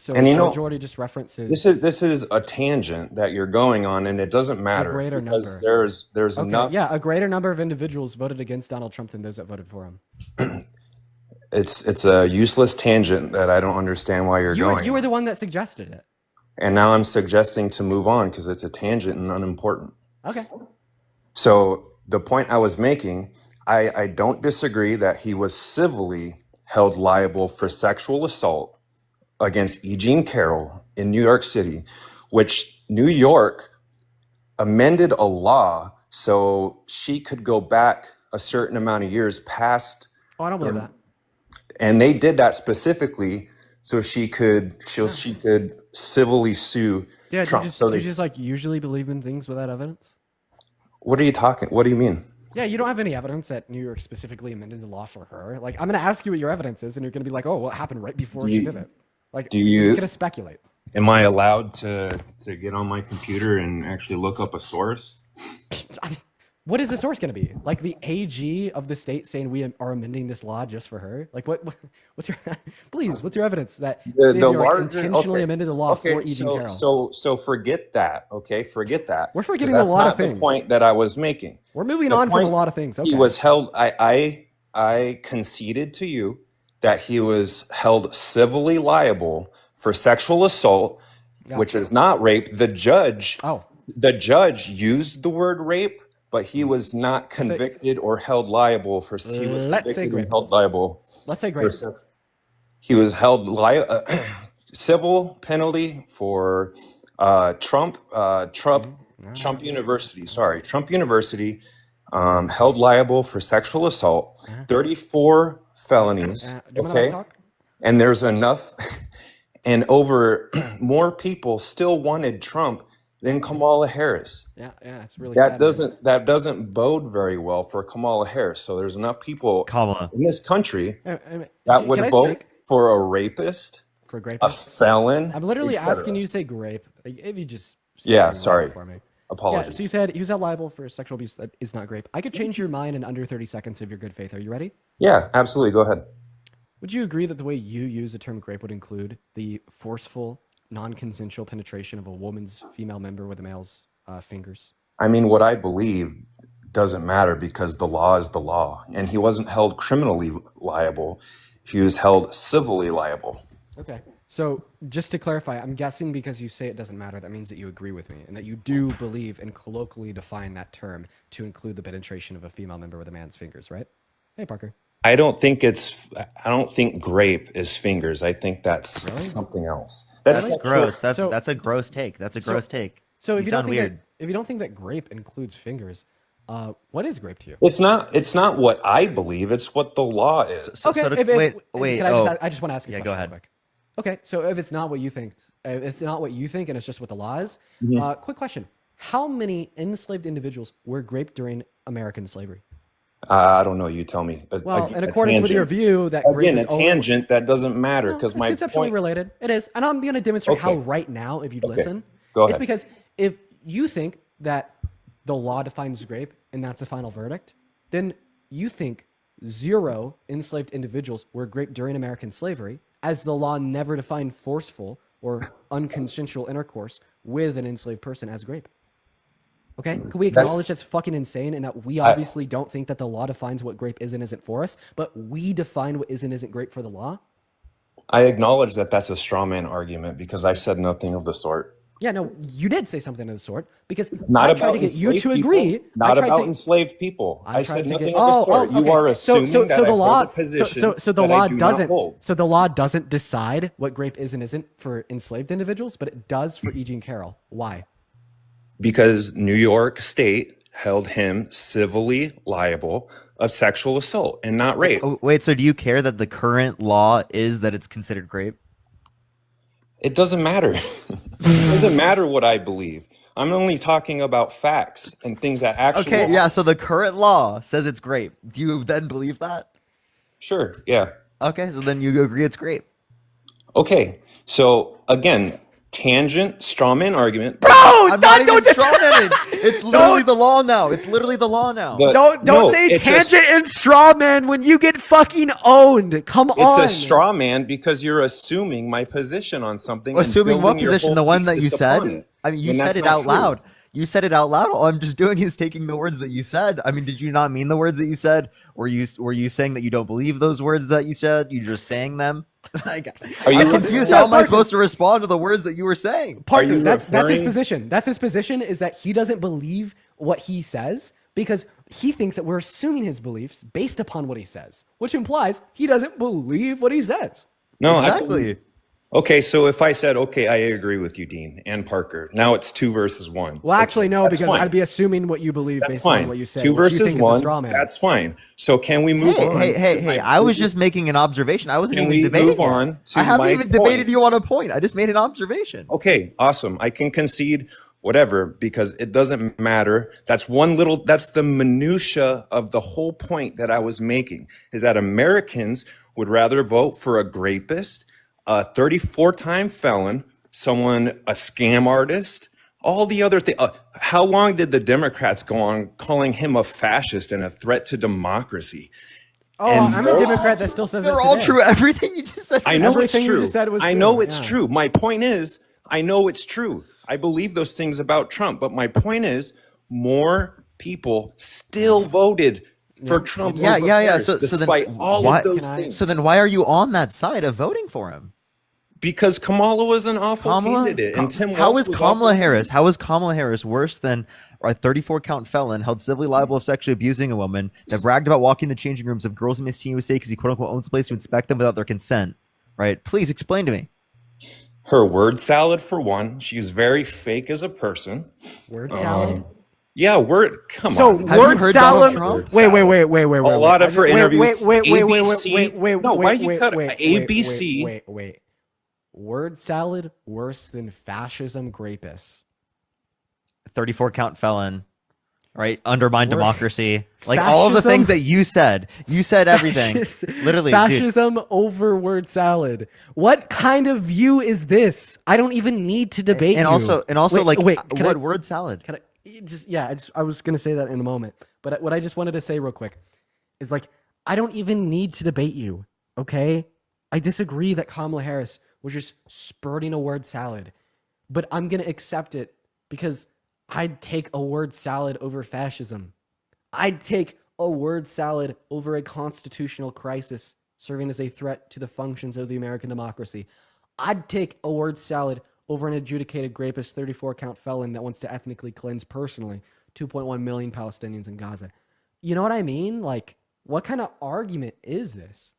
majority just references. This is a tangent that you're going on, and it doesn't matter. A greater because number. There's enough. Yeah, a greater number of individuals voted against Donald Trump than those that voted for him. It's a useless tangent that I don't understand why you're going. You were the one that suggested it. And now I'm suggesting to move on because it's a tangent and unimportant. Okay. So the point I was making, I don't disagree that he was civilly held liable for sexual assault against E. Jean Carroll in New York City, which New York amended a law so she could go back a certain amount of years past. Oh, I don't believe that. And they did that specifically so she could civilly sue Trump. Do you just like usually believe in things without evidence? What do you mean? Yeah, you don't have any evidence that New York specifically amended the law for her. Like, I'm going to ask you what your evidence is, and you're going to be like, oh, what happened right before she did it? Like, you're just going to speculate. Am I allowed to get on my computer and actually look up a source? What is the source going to be? Like the AG of the state saying we are amending this law just for her? Like what's your please? What's your evidence that the state of New York intentionally amended the law for E. Jean Carroll? So forget that. Okay, forget that. We're 'Cause forgetting a that's lot not of things. the point that I was making. We're moving The on from a point- lot of things. Okay. He was held. I conceded to you that he was held civilly liable for sexual assault, Yeah. which is not rape. The judge used the word rape, but he was not convicted or held liable for. He was Let's say convicted grape. and held liable. Let's say grape. He was held civil penalty for Trump University. Sorry, Trump University held liable for sexual assault, 34 felonies. Do you wanna Okay, talk? and there's enough, and over more people still wanted Trump than Kamala Harris. Yeah, it's really That sad. that doesn't bode very well for Kamala Harris. So there's enough people in this country that would Can I vote speak? for a rapist, For a grape. a felon. I'm literally etc. asking you to say grape. Like, if you just say Yeah, your sorry. word for me. Apologies. Yeah, so you said he was held liable for sexual abuse that is not grape. I could change your mind in under 30 seconds of your good faith. Are you ready? Yeah, absolutely. Go ahead. Would you agree that the way you use the term grape would include the forceful, non-consensual penetration of a woman's female member with a male's fingers? I mean, what I believe doesn't matter because the law is the law, and he wasn't held criminally liable. He was held civilly liable. Okay. So just to clarify, I'm guessing because you say it doesn't matter, that means that you agree with me and that you do believe and colloquially define that term to include the penetration of a female member with a man's fingers, right? Hey, Parker. I don't think grape is fingers. I think that's something else. That's That's gross. That's a gross take. That's a gross take. So if you don't sound think weird. that, if you don't think that grape includes fingers, what is grape to you? It's not what I believe. It's what the law is. Okay. Wait. Can I just want to ask you a question go real ahead. quick. Okay, so if it's not what you think, and it's just what the law is. Mhm. Quick question: how many enslaved individuals were raped during American slavery? I don't know. You tell me. Well, Again, in a accordance with your tangent. view that grape Again, a is only- tangent that doesn't matter No, because it's my conceptually point. related. It is, and I'm going to demonstrate how Okay. right now, if you'd Okay. listen, Go it's ahead. because if you think that the law defines grape and that's a final verdict, then you think 0 enslaved individuals were raped during American slavery, as the law never defined forceful or unconsensual intercourse with an enslaved person as grape. Okay, can we acknowledge that's fucking insane, and that we obviously don't think that the law defines what grape is and isn't for us, but we define what is and isn't grape for the law? I acknowledge that that's a straw man argument because I said nothing of the sort. Yeah, no, you did say something of the sort because Not I about tried to get you enslaved to people. agree. Not I tried about to, enslaved people. I tried said to nothing get, of the sort. You are assuming that I the law, hold a position so the that law I do not doesn't. hold. So the law doesn't decide what grape is and isn't for enslaved individuals, but it does for E. Jean Carroll. Why? Because New York State held him civilly liable of sexual assault and not rape. Oh, wait, so do you care that the current law is that it's considered grape? It doesn't matter. It doesn't matter what I believe. I'm only talking about facts and things that actually. Okay, yeah, so the current law says it's grape. Do you then believe that? Sure, yeah. Okay, so then you agree it's grape. Okay, so again, tangent, straw man argument. Bro, I'm not even strawmanning. It's literally the law now. It's literally the law now. Don't say tangent and straw man when you get fucking owned. Come It's on. a straw man because you're assuming my position on something. and Assuming what building your position? whole The one that you thesis upon said? it, I mean, you when said that's it not out true. loud. You said it out loud. All I'm just doing is taking the words that you said. I mean, did you not mean the words that you said? Were you saying that you don't believe those words that you said? You just saying them? Like, Are you I'm confused. How am I supposed to respond to the words that you were saying? Parker, that's his position. That's his position, is that he doesn't believe what he says because he thinks that we're assuming his beliefs based upon what he says, which implies he doesn't believe what he says. No, Exactly. Okay, so if I said, okay, I agree with you, Dean and Parker. Now it's 2 versus 1. Well, actually, no, That's because fine. I'd be assuming what you believe That's based fine. on what you say. 2 which you versus think is a 1. straw man. That's fine. So can we move on? Hey! I was just making an observation. I wasn't Can even we debating move it. on to I haven't my even point? debated you on a point. I just made an observation. Okay, awesome. I can concede whatever because it doesn't matter. That's the minutia of the whole point that I was making, is that Americans would rather vote for a grapist, a 34-time felon, someone a scam artist, all the other things. How long did the Democrats go on calling him a fascist and a threat to democracy? Oh, And I'm a Democrat that still says They're it all today. true. Everything you just said. I know Everything it's you true. just said was I true, know it's yeah. true. My point is, I know it's true. I believe those things about Trump, but my point is, more people still voted for Trump Yeah, over yeah, yeah. Harris, So then despite all why? of those things. So then why are you on that side of voting for him? Because Kamala was an awful Kamala? candidate, and Tim How Walz is was Kamala awful Harris? too. How is Kamala Harris worse than a 34 count felon held civilly liable of sexually abusing a woman that bragged about walking the changing rooms of girls in Miss Teen USA because he quote unquote owns a place to inspect them without their consent? Right? Please explain to me. Her word salad, for one. She's very fake as a person. Word salad? Yeah, come So on. word salad. Wait. A lot of her interviews. Wait. Why you cut ABC? Wait. Word salad worse than fascism grapists. 34 count felon, right? Undermine Word- democracy. Like all of the things that you said. You said everything. Literally, fascism dude. over word salad. What kind of view is this? I don't even need to debate And you. also, can what I- word salad? Can I I was gonna say that in a moment, but what I just wanted to say real quick is like I don't even need to debate you, okay? I disagree that Kamala Harris was just spurting a word salad, but I'm gonna accept it because I'd take a word salad over fascism. I'd take a word salad over a constitutional crisis serving as a threat to the functions of the American democracy. I'd take a word salad over an adjudicated rapist, 34 count felon that wants to ethnically cleanse personally 2.1 million Palestinians in Gaza. You know what I mean? Like, what kind of argument is this?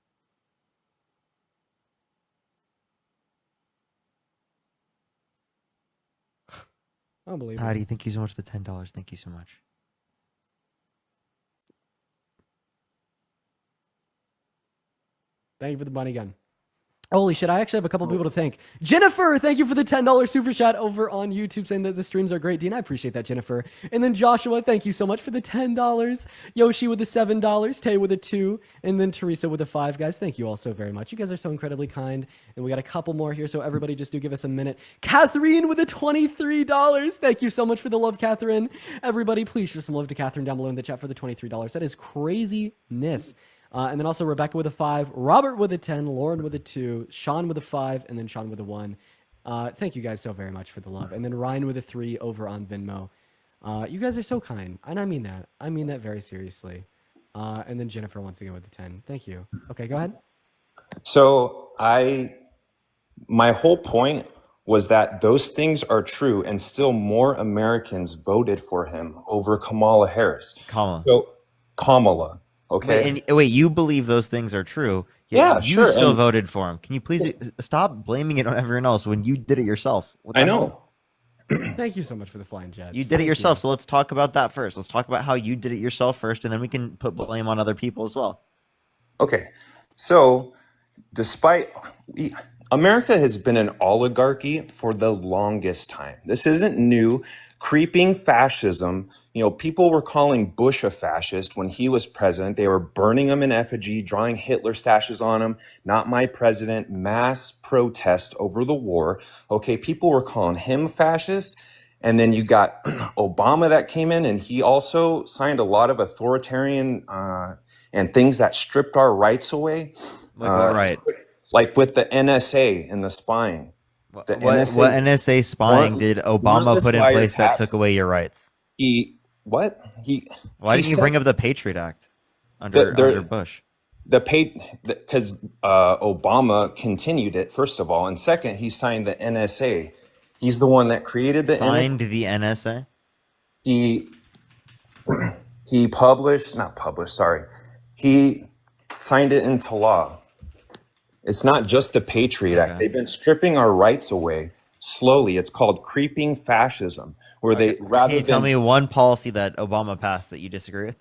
Unbelievable. Patty, thank you so much for the $10. Thank you so much. Thank you for the money gun. Holy shit, I actually have a couple people to thank. Jennifer, thank you for the $10 super chat over on YouTube saying that the streams are great. Dean, I appreciate that, Jennifer. And then Joshua, thank you so much for the $10. Yoshi with the $7. Tay with a 2. And then Teresa with a 5. Guys, thank you all so very much. You guys are so incredibly kind. And we got a couple more here, so everybody just do give us a minute. Catherine with a $23. Thank you so much for the love, Catherine. Everybody, please show some love to Catherine down below in the chat for the $23. That is craziness. And then also Rebecca with a 5, Robert with a 10, Lauren with a 2, Sean with a 5, and then Sean with a 1. Thank you guys so very much for the love. And then Ryan with a 3 over on Venmo. You guys are so kind, and I mean that. I mean that very seriously. And then Jennifer once again with a 10. Thank you. Okay, go ahead. So my whole point was that those things are true, and still more Americans voted for him over Kamala Harris. Kamala. Okay. Wait, you believe those things are true? Yet Yeah, you sure. still voted for him. Can you please stop blaming it on everyone else when you did it yourself? What the I hell? know. Thank you so much for the flying jets. You did it yourself, so let's talk about that first. Let's talk about how you did it yourself first, and then we can put blame on other people as well. Okay. So, America has been an oligarchy for the longest time. This isn't new. Creeping fascism. People were calling Bush a fascist when he was president. They were burning him in effigy, drawing Hitler stashes on him. Not my president. Mass protest over the war. Okay, people were calling him fascist. And then you got Obama that came in, and he also signed a lot of authoritarian and things that stripped our rights away. Like what right? Like with the NSA and the spying. What NSA spying did Obama put in place that took away your rights? Why didn't you bring up the Patriot Act under Bush? Because Obama continued it, first of all, and second, he signed the NSA. He's the one that created the the NSA. He signed it into law. It's not just the Patriot Act. They've been stripping our rights away slowly. It's called creeping fascism, where they Can you tell me one policy that Obama passed that you disagree with?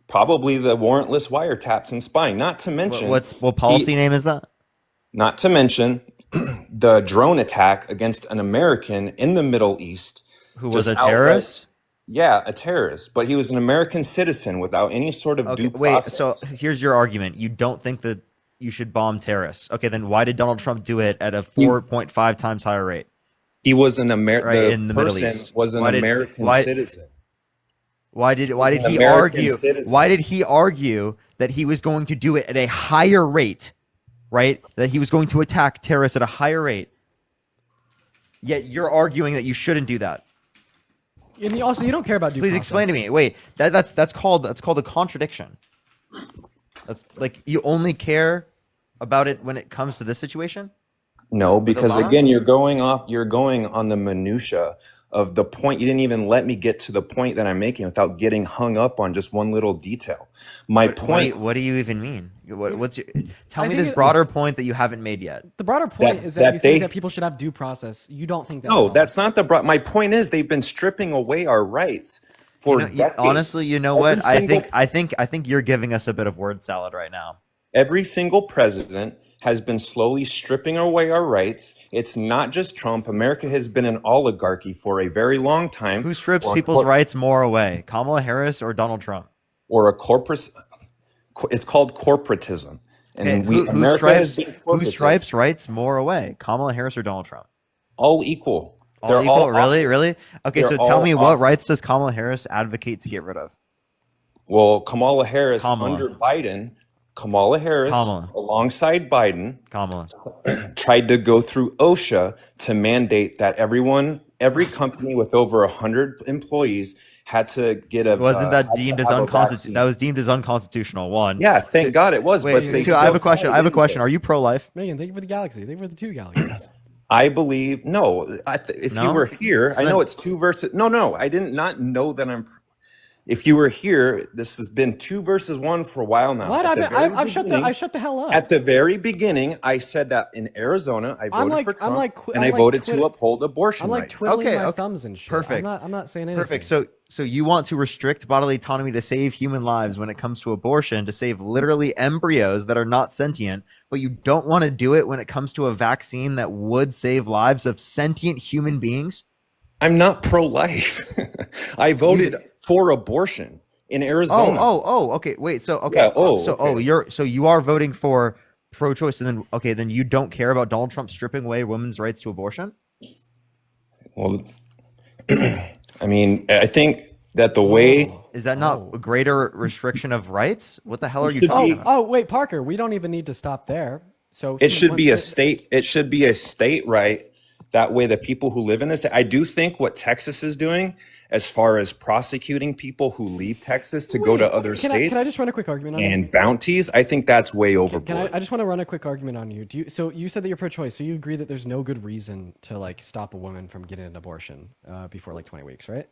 Probably the warrantless wiretaps and spying. Not to mention what policy name is that? Not to mention the drone attack against an American in the Middle East. Who was a terrorist? Yeah, a terrorist, but he was an American citizen without any sort of due process. Wait, so here's your argument. You don't think that you should bomb terrorists. Okay, then why did Donald Trump do it at a He 4.5 times higher rate? he was an Right, the in the Middle person East. was an American citizen. Why did An he American argue? citizen. Why did he argue that he was going to do it at a higher rate? Right, that he was going to attack terrorists at a higher rate. Yet you're arguing that you shouldn't do that. And you don't care about due Please process. explain to me. Wait, that's called a contradiction. That's like you only care about it when it comes to this situation. No, because Obama? again, you're going on the minutia of the point. You didn't even let me get to the point that I'm making without getting hung up on just one little detail. My point. What do you even mean? What's your, tell I me think this broader point that you haven't made yet. The broader point That- is that that you think they- that people should have due process. You don't think that. No, at all. that's not the. My point is they've been stripping away our rights for decades. Honestly, you know Every what? single- I think you're giving us a bit of word salad right now. Every single president has been slowly stripping away our rights. It's not just Trump. America has been an oligarchy for a very long time. Who strips Or people's rights more away? Kamala Harris or Donald Trump? Or a corporate. It's called corporatism, and Okay, America has been who corporatized. stripes rights more away? Kamala Harris or Donald Trump? All equal. All equal? Really? Okay, They're so tell all me what awful. rights does Kamala Harris advocate to get rid of? Well, Kamala Harris Kamala. under Biden, Kamala Harris Kamala. alongside Biden Kamala. tried to go through OSHA to mandate that every company with over 100 employees had to get a. Wasn't that had to deemed as have a unconstitutional? vaccine. That was deemed as unconstitutional. One. Yeah, thank God it was. Wait, but they two, I have a still question. tried, I have a didn't question. they? Are you pro-life? Megan, thank you for the galaxy. Thank you for the 2 galaxies. I believe no. If No? you were here, So I know then- it's 2 verses. No, I did not know that I'm. If you were here, this has been 2 versus 1 for a while now. What? At the very I've shut beginning- I shut the hell up. At the very beginning, I said that in Arizona, I I'm voted like- for I'm Trump, like and I'm I like voted Twitter- to uphold abortion I'm like rights. twiddling my Okay. thumbs and shit. Perfect. I'm not saying anything. Perfect. So you want to restrict bodily autonomy to save human lives when it comes to abortion, to save literally embryos that are not sentient, but you don't want to do it when it comes to a vaccine that would save lives of sentient human beings? I'm not pro-life. I voted for abortion in Arizona. Okay. Wait. So okay. Yeah, okay. You are voting for pro-choice, and then you don't care about Donald Trump stripping away women's rights to abortion? Well, I mean, I think that the way Is that not a greater restriction of rights? What the hell are you should talking be- about? Oh wait, Parker. We don't even need to stop there. So it should be a state. It should be a state right. That way, the people who live in this, I do think what Texas is doing, as far as prosecuting people who leave Texas to go to other states, Can I just run a quick argument on you? and bounties, I think that's way overboard. Can I just want to run a quick argument on you. So you said that you're pro-choice. So you agree that there's no good reason to like stop a woman from getting an abortion before like 20 weeks, right?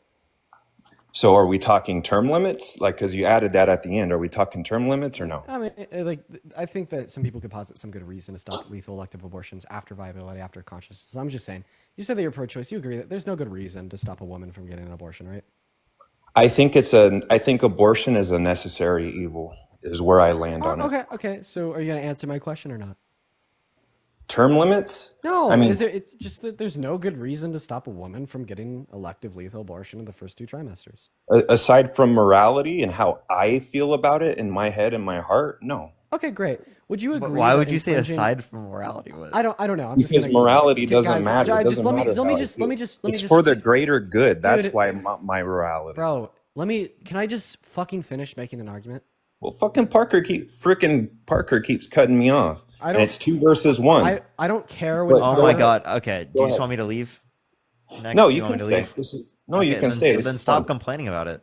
So, are we talking term limits? Like, because you added that at the end, are we talking term limits or no? I mean, I think that some people could posit some good reason to stop lethal elective abortions after viability, after consciousness. So I'm just saying, you said that you're pro-choice. You agree that there's no good reason to stop a woman from getting an abortion, right? I think abortion is a necessary evil. Is where I land on it. Okay. So are you going to answer my question or not? Term limits? No. I mean, It's just that there's no good reason to stop a woman from getting elective lethal abortion in the first 2 trimesters. Aside from morality and how I feel about it in my head and my heart, no. Okay, great. Would you agree? But why that would you say infringing- aside from morality? I don't know. I'm Because just gonna, morality Okay, doesn't guys, matter. It just doesn't let me matter how I just feel. let me It's for the greater good. Dude, That's why my morality. Bro, can I just fucking finish making an argument? Well, fucking Parker keeps cutting me off. I And don't- it's 2 versus 1. I don't care when. Oh my god. Okay. Do you just ahead. want me to leave? Next? No, Do you want can me to stay. leave? No, you Okay, can then, stay. So This then is stop fun. complaining about it.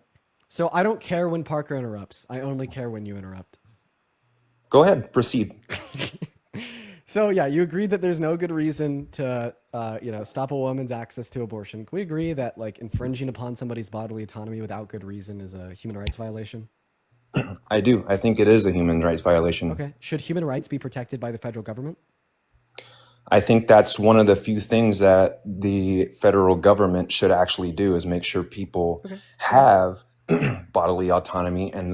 So I don't care when Parker interrupts. I only care when you interrupt. Go ahead, proceed. So yeah, you agree that there's no good reason to, stop a woman's access to abortion. Can we agree that like infringing upon somebody's bodily autonomy without good reason is a human rights violation? I do. I think it is a human rights violation. Okay. Should human rights be protected by the federal government? I think that's one of the few things that the federal government should actually do is make sure people have bodily autonomy and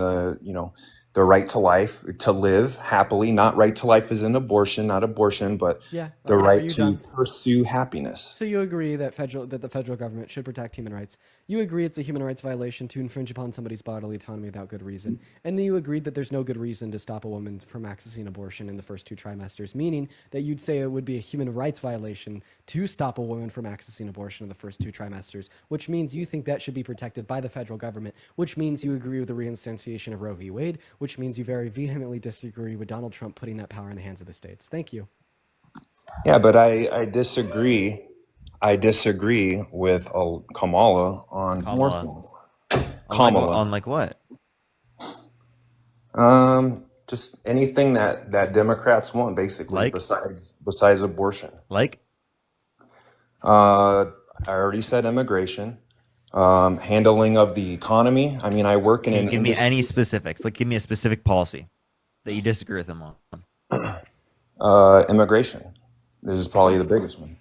the right to life, to live happily, not right to life as in abortion, not abortion, but Yeah. the Are right you to done? pursue happiness. So you agree that the federal government should protect human rights. You agree it's a human rights violation to infringe upon somebody's bodily autonomy without good reason. And then you agreed that there's no good reason to stop a woman from accessing abortion in the first 2 trimesters, meaning that you'd say it would be a human rights violation to stop a woman from accessing abortion in the first 2 trimesters, which means you think that should be protected by the federal government, which means you agree with the reinstanciation of Roe v. Wade, which means you very vehemently disagree with Donald Trump putting that power in the hands of the states. Thank you. Yeah, but I disagree. I disagree with Kamala on more things. Kamala. On like what? Just anything that Democrats want, basically, Like? besides abortion. Like? I already said immigration, handling of the economy. I mean, I work in Can you an give me industry. any specifics? Like, give me a specific policy that you disagree with them on. Immigration. This is probably the biggest one.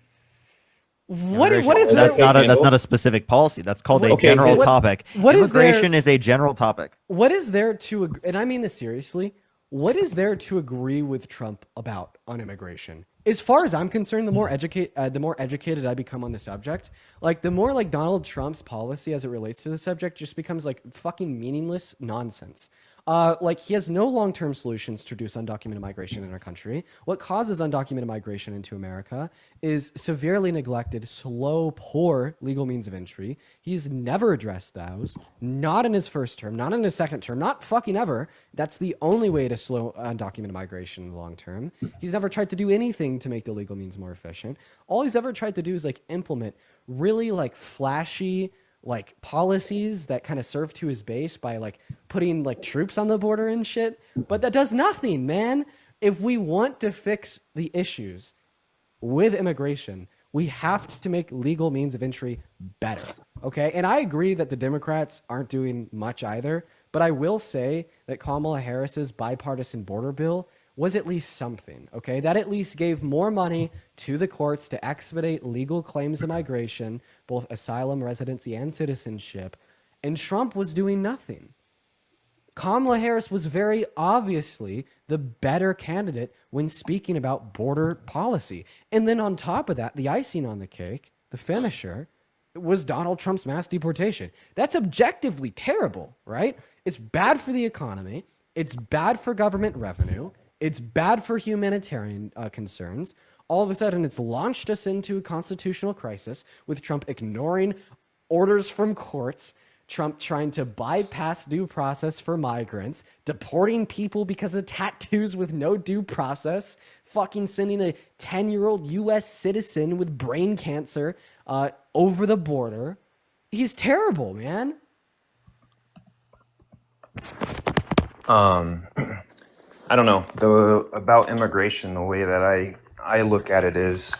What is That's there? not a specific policy. That's called a general topic. What is there- Immigration is a general topic. What is there to, and I mean this seriously, what is there to agree with Trump about on immigration? As far as I'm concerned, the more educated I become on the subject, like the more like Donald Trump's policy as it relates to the subject just becomes like fucking meaningless nonsense. Like he has no long-term solutions to reduce undocumented migration in our country. What causes undocumented migration into America is severely neglected, slow, poor legal means of entry. He's never addressed those, not in his first term, not in his second term, not fucking ever. That's the only way to slow undocumented migration in the long term. He's never tried to do anything to make the legal means more efficient. All he's ever tried to do is like implement really like flashy like policies that kind of serve to his base by like putting like troops on the border and shit, but that does nothing, man. If we want to fix the issues with immigration, we have to make legal means of entry better. Okay? And I agree that the Democrats aren't doing much either, but I will say that Kamala Harris's bipartisan border bill was at least something, okay? That at least gave more money to the courts to expedite legal claims of migration, both asylum, residency, and citizenship, and Trump was doing nothing. Kamala Harris was very obviously the better candidate when speaking about border policy. And then on top of that, the icing on the cake, the finisher, was Donald Trump's mass deportation. That's objectively terrible, right? It's bad for the economy. It's bad for government revenue. It's bad for humanitarian concerns. All of a sudden, it's launched us into a constitutional crisis with Trump ignoring orders from courts, Trump trying to bypass due process for migrants, deporting people because of tattoos with no due process, fucking sending a 10-year-old U.S. citizen with brain cancer over the border. He's terrible, man. I don't know. About immigration, the way that I look at it is,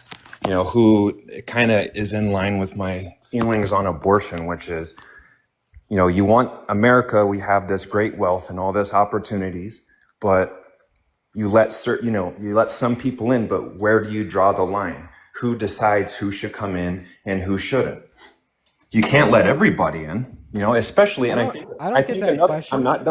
who kind of is in line with my feelings on abortion, which is, you want America, we have this great wealth and all this opportunities, but you let some people in, but where do you draw the line? Who decides who should come in and who shouldn't? You can't let everybody in, especially, and I think get that question. I'm not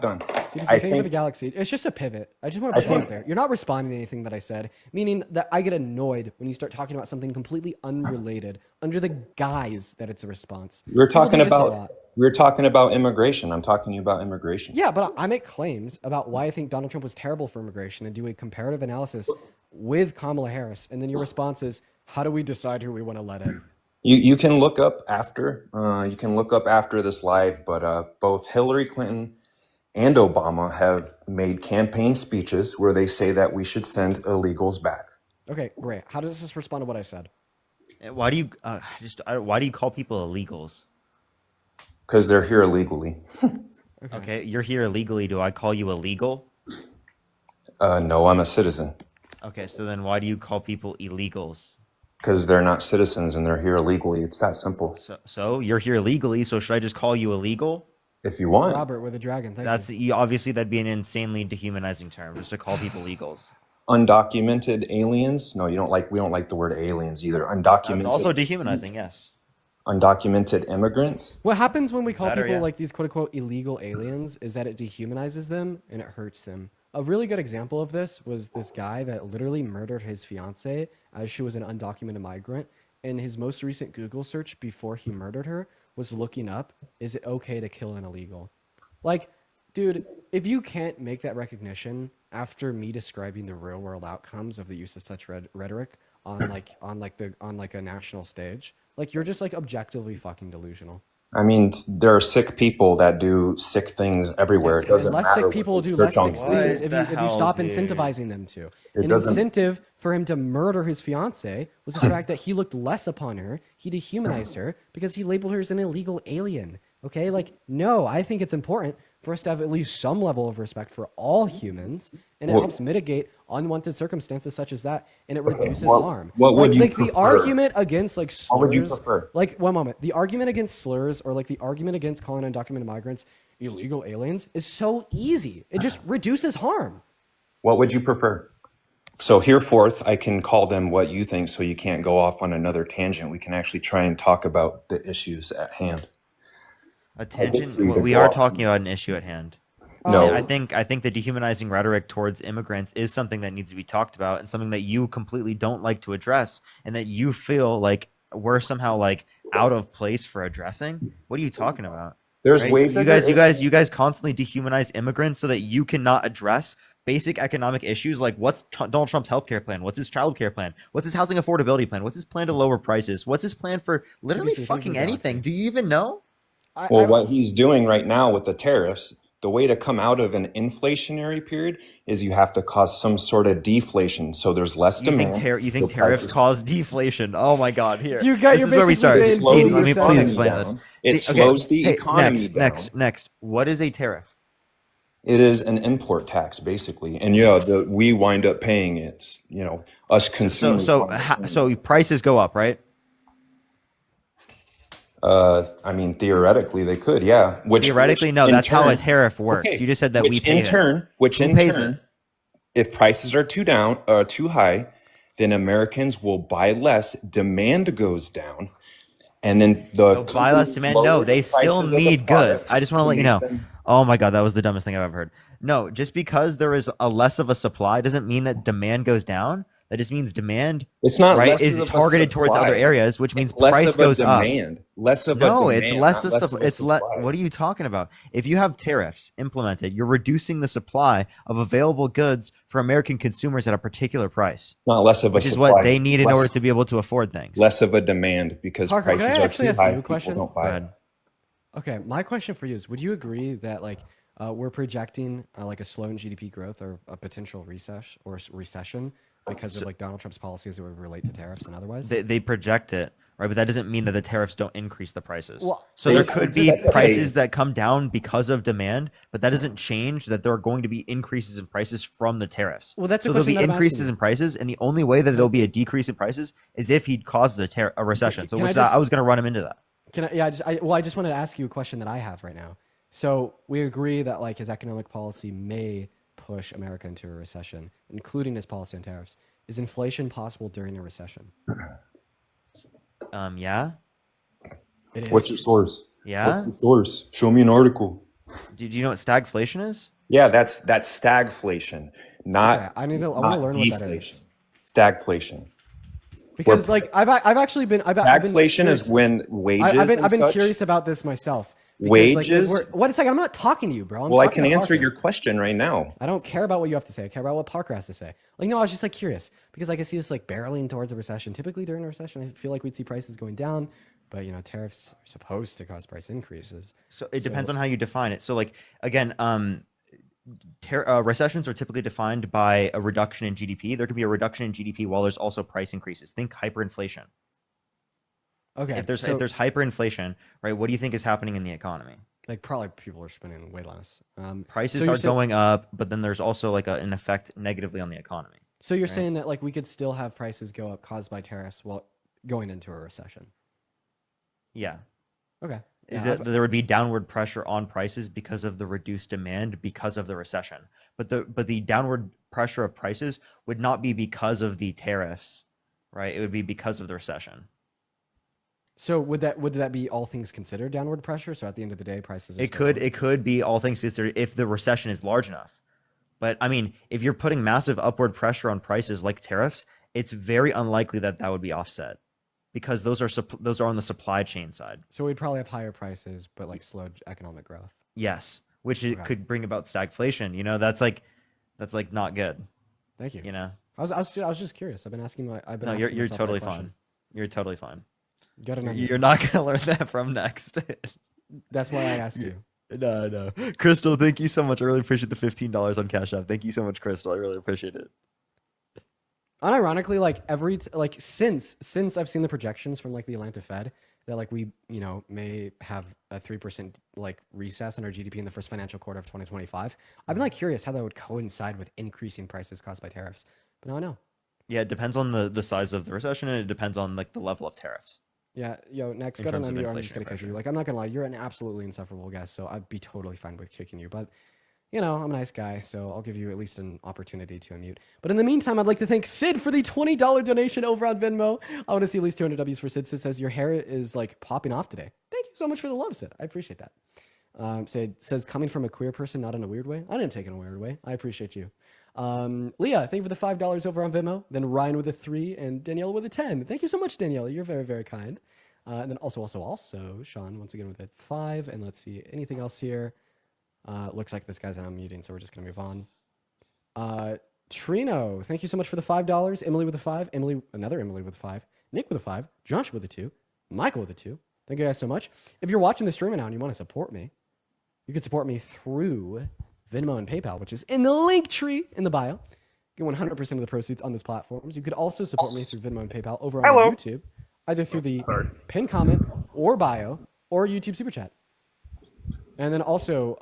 done. I think for the galaxy, it's just a pivot. I just want to put it there. You're not responding to anything that I said, meaning that I get annoyed when you start talking about something completely unrelated under the guise that it's a response. We're talking about immigration. I'm talking to you about immigration. Yeah, but I make claims about why I think Donald Trump was terrible for immigration and do a comparative analysis with Kamala Harris, and then your response is, how do we decide who we want to let in? You can look up after this live, but both Hillary Clinton and Obama have made campaign speeches where they say that we should send illegals back. Okay, great. How does this respond to what I said? Why do you call people illegals? Because they're here illegally. Okay, you're here illegally. Do I call you illegal? No, I'm a citizen. Okay, so then why do you call people illegals? Because they're not citizens and they're here illegally. It's that simple. So you're here illegally. So should I just call you illegal? If you want. Robert with a dragon. Thank you. Obviously that'd be an insanely dehumanizing term, just to call people illegals. Undocumented aliens? No, we don't like the word aliens either. Undocumented. That's also dehumanizing, yes. undocumented immigrants. What happens when we call Better, people yeah. like these quote unquote illegal aliens is that it dehumanizes them and it hurts them. A really good example of this was this guy that literally murdered his fiance as she was an undocumented migrant. And his most recent Google search before he murdered her was looking up, is it okay to kill an illegal? Like, dude, if you can't make that recognition after me describing the real world outcomes of the use of such rhetoric on like a national stage, like you're just like objectively fucking delusional. I mean, there are sick people that do sick things everywhere. It And doesn't less matter sick what people they do search less on sick Google. things What if the you hell, stop dude? incentivizing them to. It An doesn't. incentive for him to murder his fiance was the fact that he looked less upon her, he dehumanized her because he labeled her as an illegal alien. Okay, like no, I think it's important for us to have at least some level of respect for all humans, and it Well- helps mitigate unwanted circumstances such as that, and it reduces well, harm. what would you like the prefer? argument against like slurs, What would you prefer? like one moment, the argument against slurs or like the argument against calling undocumented migrants illegal aliens is so easy. It just reduces harm. What would you prefer? So hereforth, I can call them what you think, so you can't go off on another tangent. We can actually try and talk about the issues at hand. A I think tangent. we could We go are off- talking about an issue at hand. No. I think the dehumanizing rhetoric towards immigrants is something that needs to be talked about and something that you completely don't like to address and that you feel like we're somehow like out of place for addressing. What are you talking about? There's Right? way you bigger guys constantly dehumanize immigrants so that you cannot address basic economic issues like what's Donald Trump's healthcare plan, what's his childcare plan, what's his housing affordability plan, what's his plan to lower prices, what's his plan for literally Seriously, thank you fucking for anything. doxing. Do you even know? Well, what he's doing right now with the tariffs, the way to come out of an inflationary period is you have to cause some sort of deflation. So there's less You demand. think so tariffs prices- cause deflation? Oh my God! Here, You got- this you're is where we basically start. saying slow Dean, the let me please economy explain down. this. It slows the economy down. Next. What is a tariff? It is an import tax, basically, and we wind up paying it. Us consumers. So prices go up, right? I mean, theoretically, they could, yeah. Theoretically, no. in That's how a turn- tariff works. okay, You just said that we which pay in turn, it. if prices are too high, then Americans will buy less. Demand goes down, and then They'll buy less demand. No, they still need goods. I just want to let you know. Oh my God, that was the dumbest thing I've ever heard. No, just because there is a less of a supply doesn't mean that demand goes down. That just means demand It's not right less is of a targeted towards supply. other areas, which means It's less price of a goes up. demand. Less of a No, demand. it's less not of less of a it's supply. what are you talking about? If you have tariffs implemented, you're reducing the supply of available goods for American consumers at a particular price. Not less of a which is supply. what they need in Less- order to be able to afford things. Less of a demand because Parker, can prices I are actually too ask high. you a People question? don't buy it. Okay, my question for you is: would you agree that we're projecting like a slowing GDP growth or a potential recession because of like Donald Trump's policies that would relate to tariffs and otherwise? They project it, right? But that doesn't mean that the tariffs don't increase the prices. Well, so there could be okay. prices that come down because of demand, but that doesn't change that there are going to be increases in prices from the tariffs. Well, that's a so there'll question be that I'm increases asking you. in prices, and the only way that there'll be a decrease in prices is if he causes a recession. So Can I which just- I was going to run him into that. Can I? Yeah, I just wanted to ask you a question that I have right now. So we agree that like his economic policy may push America into a recession, including his policy on tariffs. Is inflation possible during a recession? Yeah. It is. What's your source? Yeah. What's your source? Show me an article. Do you know what stagflation is? Yeah, that's stagflation, not Okay, I want to not learn what that deflation. is. Stagflation. Because like I've actually been I've been Stagflation curious- is when wages I've been and such, curious about this myself. Because, wages. Like, what a second! I'm not talking to you, bro. Well, I talking can to answer Parker. your question right now. I don't care about what you have to say. I care about what Parker has to say. Like, no, I was just like curious because like I see this like barreling towards a recession. Typically during a recession, I feel like we'd see prices going down, but tariffs are supposed to cause price increases. So it depends on how you define it. So like again, recessions are typically defined by a reduction in GDP. There could be a reduction in GDP while there's also price increases. Think hyperinflation. Okay. If there's hyperinflation, right? What do you think is happening in the economy? Like probably people are spending way less. Prices so are going up, but then there's also like an effect negatively on the economy. So you're right? saying that like we could still have prices go up caused by tariffs while going into a recession? Yeah. Okay. Is Yeah, that there would be downward pressure on prices because of the reduced demand because of the recession. But the downward pressure of prices would not be because of the tariffs, right? It would be because of the recession. So would that be all things considered downward pressure? So at the end of the day, prices are It still could lower? it could be all things considered if the recession is large enough. But I mean, if you're putting massive upward pressure on prices like tariffs, it's very unlikely that that would be offset because those are on the supply chain side. So we'd probably have higher prices, but like slow economic growth. Yes, which it Okay. could bring about stagflation. You know, that's like not good. Thank you. You know. I was just curious. I've been asking No, asking you're myself that totally question. fine. You're totally fine. Got an onion. You're not gonna learn that from next. That's why I asked you. No. Crystal, thank you so much. I really appreciate the $15 on Cash App. Thank you so much, Crystal. I really appreciate it. Unironically, like since I've seen the projections from like the Atlanta Fed that like we may have a 3% like recess in our GDP in the first financial quarter of 2025. I've been like curious how that would coincide with increasing prices caused by tariffs. But now I know. Yeah, it depends on the size of the recession, and it depends on like the level of tariffs. Yeah, next, In go to terms of MU. I'm just inflationary gonna kick pressure. you. Like, I'm not gonna lie, you're an absolutely insufferable guest, so I'd be totally fine with kicking you. But I'm a nice guy, so I'll give you at least an opportunity to unmute. But in the meantime, I'd like to thank Sid for the $20 donation over on Venmo. I want to see at least 200 W's for Sid. Sid says your hair is like popping off today. Thank you so much for the love, Sid. I appreciate that. Sid says coming from a queer person, not in a weird way. I didn't take it in a weird way. I appreciate you. Leah, thank you for the $5 over on Venmo. Then Ryan with a 3 and Danielle with a 10. Thank you so much, Danielle. You're very, very kind. And then also, Sean once again with a 5. And let's see, anything else here? Looks like this guy's unmuting, so we're just gonna move on. Trino, thank you so much for the $5. Emily with a 5. Another Emily with a 5. Nick with a 5. Josh with a 2. Michael with a 2. Thank you guys so much. If you're watching the stream right now and you want to support me, you can support me through Venmo and PayPal, which is in the link tree in the bio. Get 100% of the proceeds on those platforms. You could also support me through Venmo and PayPal over on YouTube, either through the pinned comment or bio or YouTube Super Chat. And then also,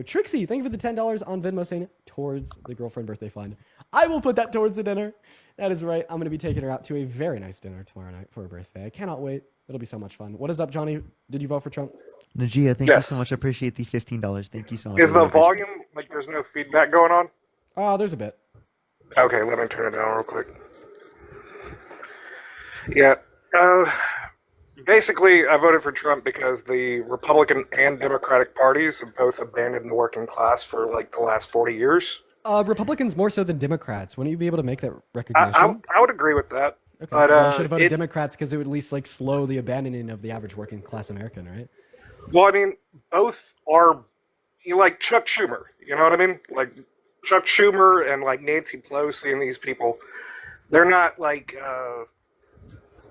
Trixie, thank you for the $10 on Venmo saying towards the girlfriend birthday fund. I will put that towards the dinner. That is right. I'm going to be taking her out to a very nice dinner tomorrow night for her birthday. I cannot wait. It'll be so much fun. What is up, Johnny? Did you vote for Trump? Najia, thank you so much. I appreciate the $15. Thank you so much. Is I the really appreciate it. volume like there's no feedback going on? Oh, there's a bit. Okay, let me turn it down real quick. Yeah. Basically, I voted for Trump because the Republican and Democratic parties have both abandoned the working class for like the last 40 years. Republicans more so than Democrats. Wouldn't you be able to make that recognition? I would agree with that. Okay, but, so you should have voted Democrats because it would at least like slow the abandoning of the average working class American, right? Well, I mean, both are like Chuck Schumer. You know what I mean? Like Chuck Schumer and like Nancy Pelosi and these people, they're not like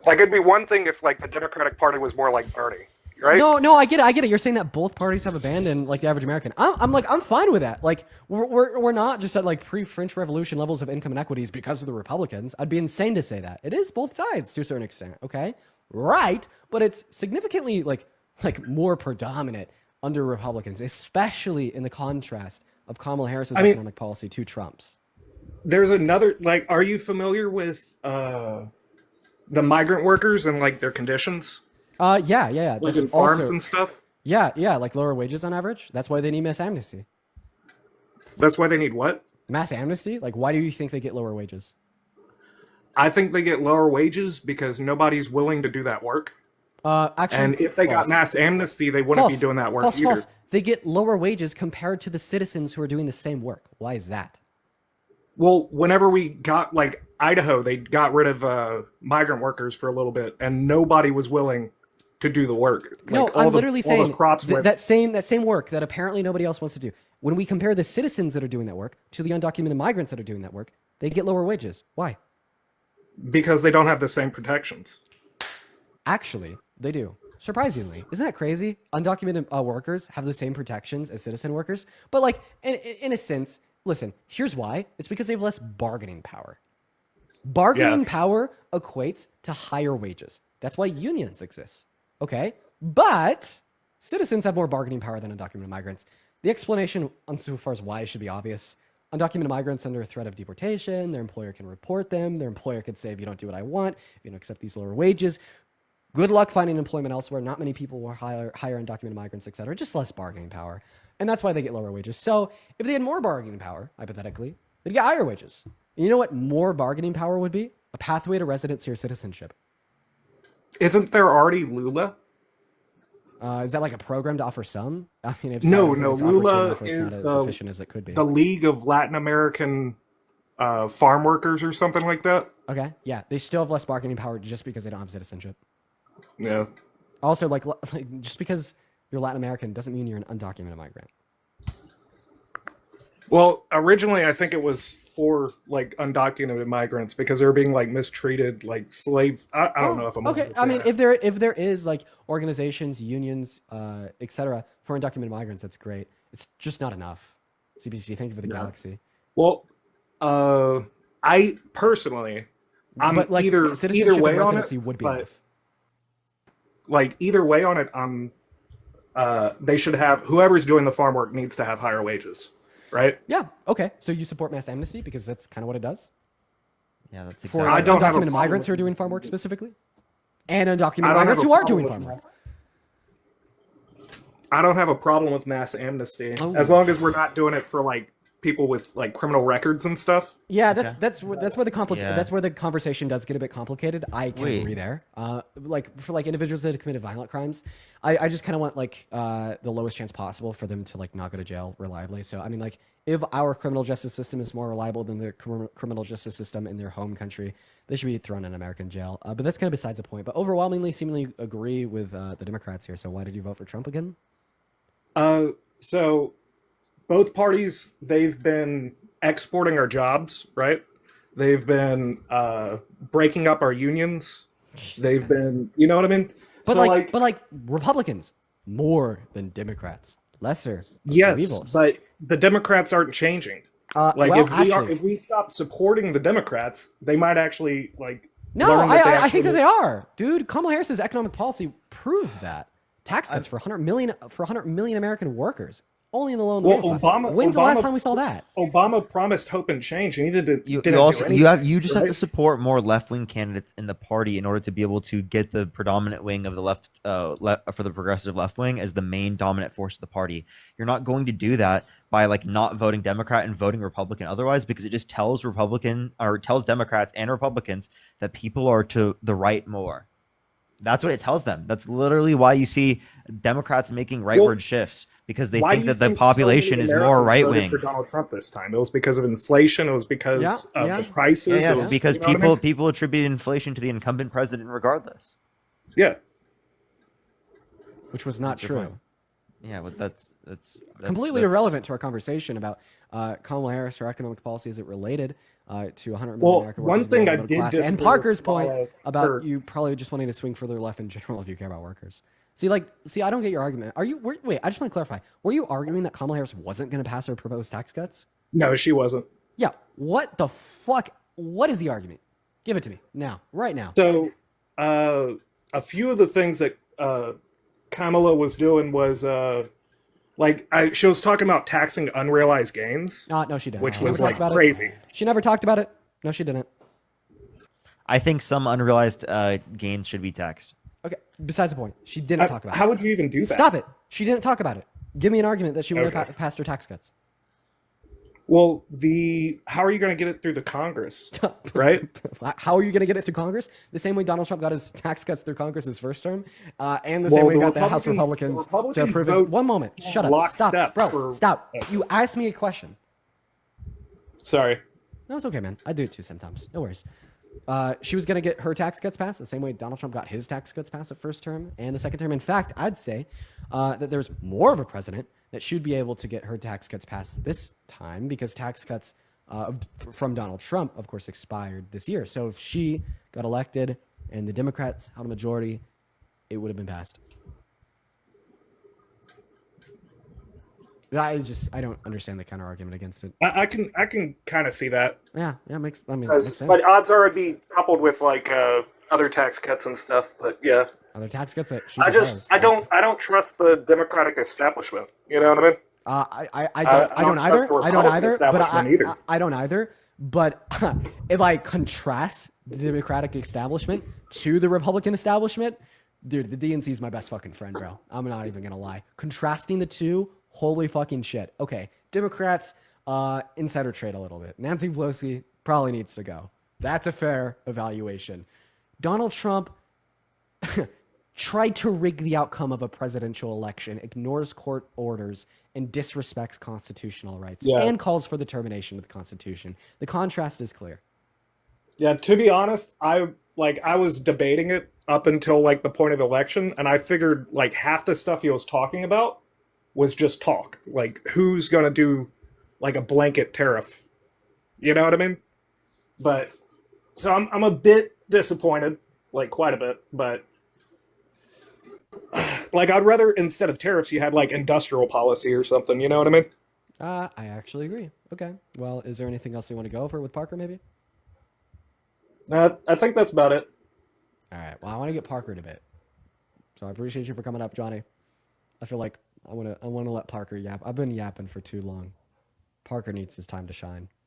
it'd be one thing if like the Democratic Party was more like Bernie, right? No, I get it. You're saying that both parties have abandoned like the average American. I'm fine with that. Like we're not just at like pre-French Revolution levels of income inequities because of the Republicans. I'd be insane to say that. It is both sides to a certain extent. Okay, right, but it's significantly like more predominant under Republicans, especially in the contrast of Kamala Harris's economic policy to Trump's. There's another are you familiar with the migrant workers and like their conditions? Yeah. Like That's in farms also, and stuff? Yeah, like lower wages on average. That's why they need mass amnesty. That's why they need what? Mass amnesty? Like, why do you think they get lower wages? I think they get lower wages because nobody's willing to do that work. Actually, and if they got mass amnesty, they wouldn't be doing that work either. They get lower wages compared to the citizens who are doing the same work. Why is that? Well, whenever we got like Idaho, they got rid of migrant workers for a little bit, and nobody was willing to do the work. Like, No, I'm literally saying crops that same work that apparently nobody else wants to do. When we compare the citizens that are doing that work to the undocumented migrants that are doing that work, they get lower wages. Why? Because they don't have the same protections. Actually, they do. Surprisingly. Isn't that crazy? Undocumented workers have the same protections as citizen workers. But like, in a sense, listen, here's why. It's because they have less bargaining power. Bargaining power equates to higher wages. That's why unions exist. Okay? But citizens have more bargaining power than undocumented migrants. The explanation on so far as why should be obvious. Undocumented migrants under threat of deportation, their employer can report them. Their employer could say, if you don't do what I want, if you don't accept these lower wages, good luck finding employment elsewhere. Not many people will hire undocumented migrants, etc. Just less bargaining power. And that's why they get lower wages. So if they had more bargaining power, hypothetically, they'd get higher wages. And you know what more bargaining power would be? A pathway to residency or citizenship. Isn't there already Lula? Is that like a program to offer some? I mean, if so, No, I think no. it's offered to Lula enough, it's not is as efficient as it could be. the League of Latin American Farm Workers or something like that. Okay, yeah, they still have less bargaining power just because they don't have citizenship. Yeah. Also, like just because you're Latin American doesn't mean you're an undocumented migrant. Well, originally I think it was for like undocumented migrants because they were being like mistreated, like slave. I don't know if I'm okay. allowed to I say mean, that. if there is like organizations, unions, etc. for undocumented migrants, that's great. It's just not enough. CBC, thank you for the galaxy. Well, I personally, I'm but like either citizenship way and on residency it, would be but enough. like either way on it, they should have whoever's doing the farm work needs to have higher wages, right? Yeah. Okay. So you support mass amnesty because that's kind of what it does Yeah, that's for exactly. I don't have a undocumented problem migrants with- who are doing farm work specifically, and I undocumented don't have migrants a who are problem doing with farm work. I don't have a problem with mass amnesty Oh. as long as we're not doing it for like people with like criminal records and stuff. Yeah, Okay. that's where the Yeah. that's where the conversation does get a bit complicated. I can Wait. agree there. Like for like individuals that have committed violent crimes, I just kind of want like the lowest chance possible for them to like not go to jail reliably. So I mean, like if our criminal justice system is more reliable than the criminal justice system in their home country, they should be thrown in American jail. But that's kind of besides the point. But overwhelmingly, seemingly agree with the Democrats here. So why did you vote for Trump again? So both parties, they've been exporting our jobs, right? They've been breaking up our unions. They've been, you know what I mean? But So, like Republicans more than Democrats, lesser of two yes, evils. but the Democrats aren't changing. Well, If we stop supporting the Democrats, they might actually like. No, learn that I actually think that they are, dude. Kamala Harris's economic policy proved that. Tax cuts for 100 million American workers, only in the low and middle class. When's the last time we saw that? Obama promised hope and change, and he didn't. You do also anything, you just have to right? support more left wing candidates in the party in order to be able to get the predominant wing of the left for the progressive left wing as the main dominant force of the party. You're not going to do that by like not voting Democrat and voting Republican otherwise, because it just tells Democrats and Republicans that people are to the right more. That's what it tells them. That's literally why you see Democrats making rightward shifts, because they Why think do you that the think population so is many more Americans right voted wing. for Donald Trump this time? It was because of inflation. It was because of the prices. Yeah, It was, because you know what I mean? people attribute inflation to the incumbent president regardless. Yeah. Which was not That's the true. point. Yeah, but that's Completely irrelevant to our conversation about Kamala Harris, her economic policy. Is it related to 100 million American one workers thing in the I middle did class? disagree And with Parker's point Kamala about for- you probably just wanting to swing further left in general if you care about workers. See, I don't get your argument. Wait, I just want to clarify. Were you arguing that Kamala Harris wasn't going to pass her proposed tax cuts? No, she wasn't. Yeah. What the fuck? What is the argument? Give it to me now, right now. So, a few of the things that Kamala was doing was she was talking about taxing unrealized gains. No, she didn't. Which She was never talked like about it. crazy. She never talked about it. No, she didn't. I think some unrealized gains should be taxed. Okay. Besides the point, she didn't talk about it. How would you even do that? Stop it. She didn't talk about it. Give me an argument that she would Okay. have passed her tax cuts. Well, how are you going to get it through the Congress, right? How are you going to get it through Congress? The same way Donald Trump got his tax cuts through Congress his first term, and the same way he got the House Republicans to approve his. One moment. Shut up. Stop. Bro, stop. You asked me a question. Sorry. No, it's okay, man. I do it too sometimes. No worries. She was going to get her tax cuts passed the same way Donald Trump got his tax cuts passed at first term and the second term. In fact, I'd say that there's more of a president that should be able to get her tax cuts passed this time, because tax cuts from Donald Trump, of course, expired this year. So if she got elected and the Democrats held a majority, it would have been passed. I don't understand the counter argument against it. I can kind of see that. Yeah, makes sense. But odds are it'd be coupled with like other tax cuts and stuff. But yeah, other tax cuts that she I don't trust the Democratic establishment. You know what I mean? I don't trust the Republican establishment either. I don't either. But if I contrast the Democratic establishment to the Republican establishment, dude, the DNC is my best fucking friend, bro. I'm not even gonna lie. Contrasting the two, holy fucking shit. Okay, Democrats insider trade a little bit. Nancy Pelosi probably needs to go. That's a fair evaluation. Donald Trump, tried to rig the outcome of a presidential election, ignores court orders, and disrespects constitutional rights, Yeah. and calls for the termination of the Constitution. The contrast is clear. Yeah, to be honest, I was debating it up until like the point of election, and I figured like half the stuff he was talking about was just talk. Like who's gonna do like a blanket tariff? You know what I mean? But so I'm a bit disappointed, like quite a bit, but like I'd rather instead of tariffs you had like industrial policy or something, you know what I mean? I actually agree. Okay. Well, is there anything else you want to go over with Parker, maybe? I think that's about it. All right. Well, I want to get Parker in a bit. So I appreciate you for coming up, Johnny. I feel like I want to let Parker yap. I've been yapping for too long. Parker needs his time to shine.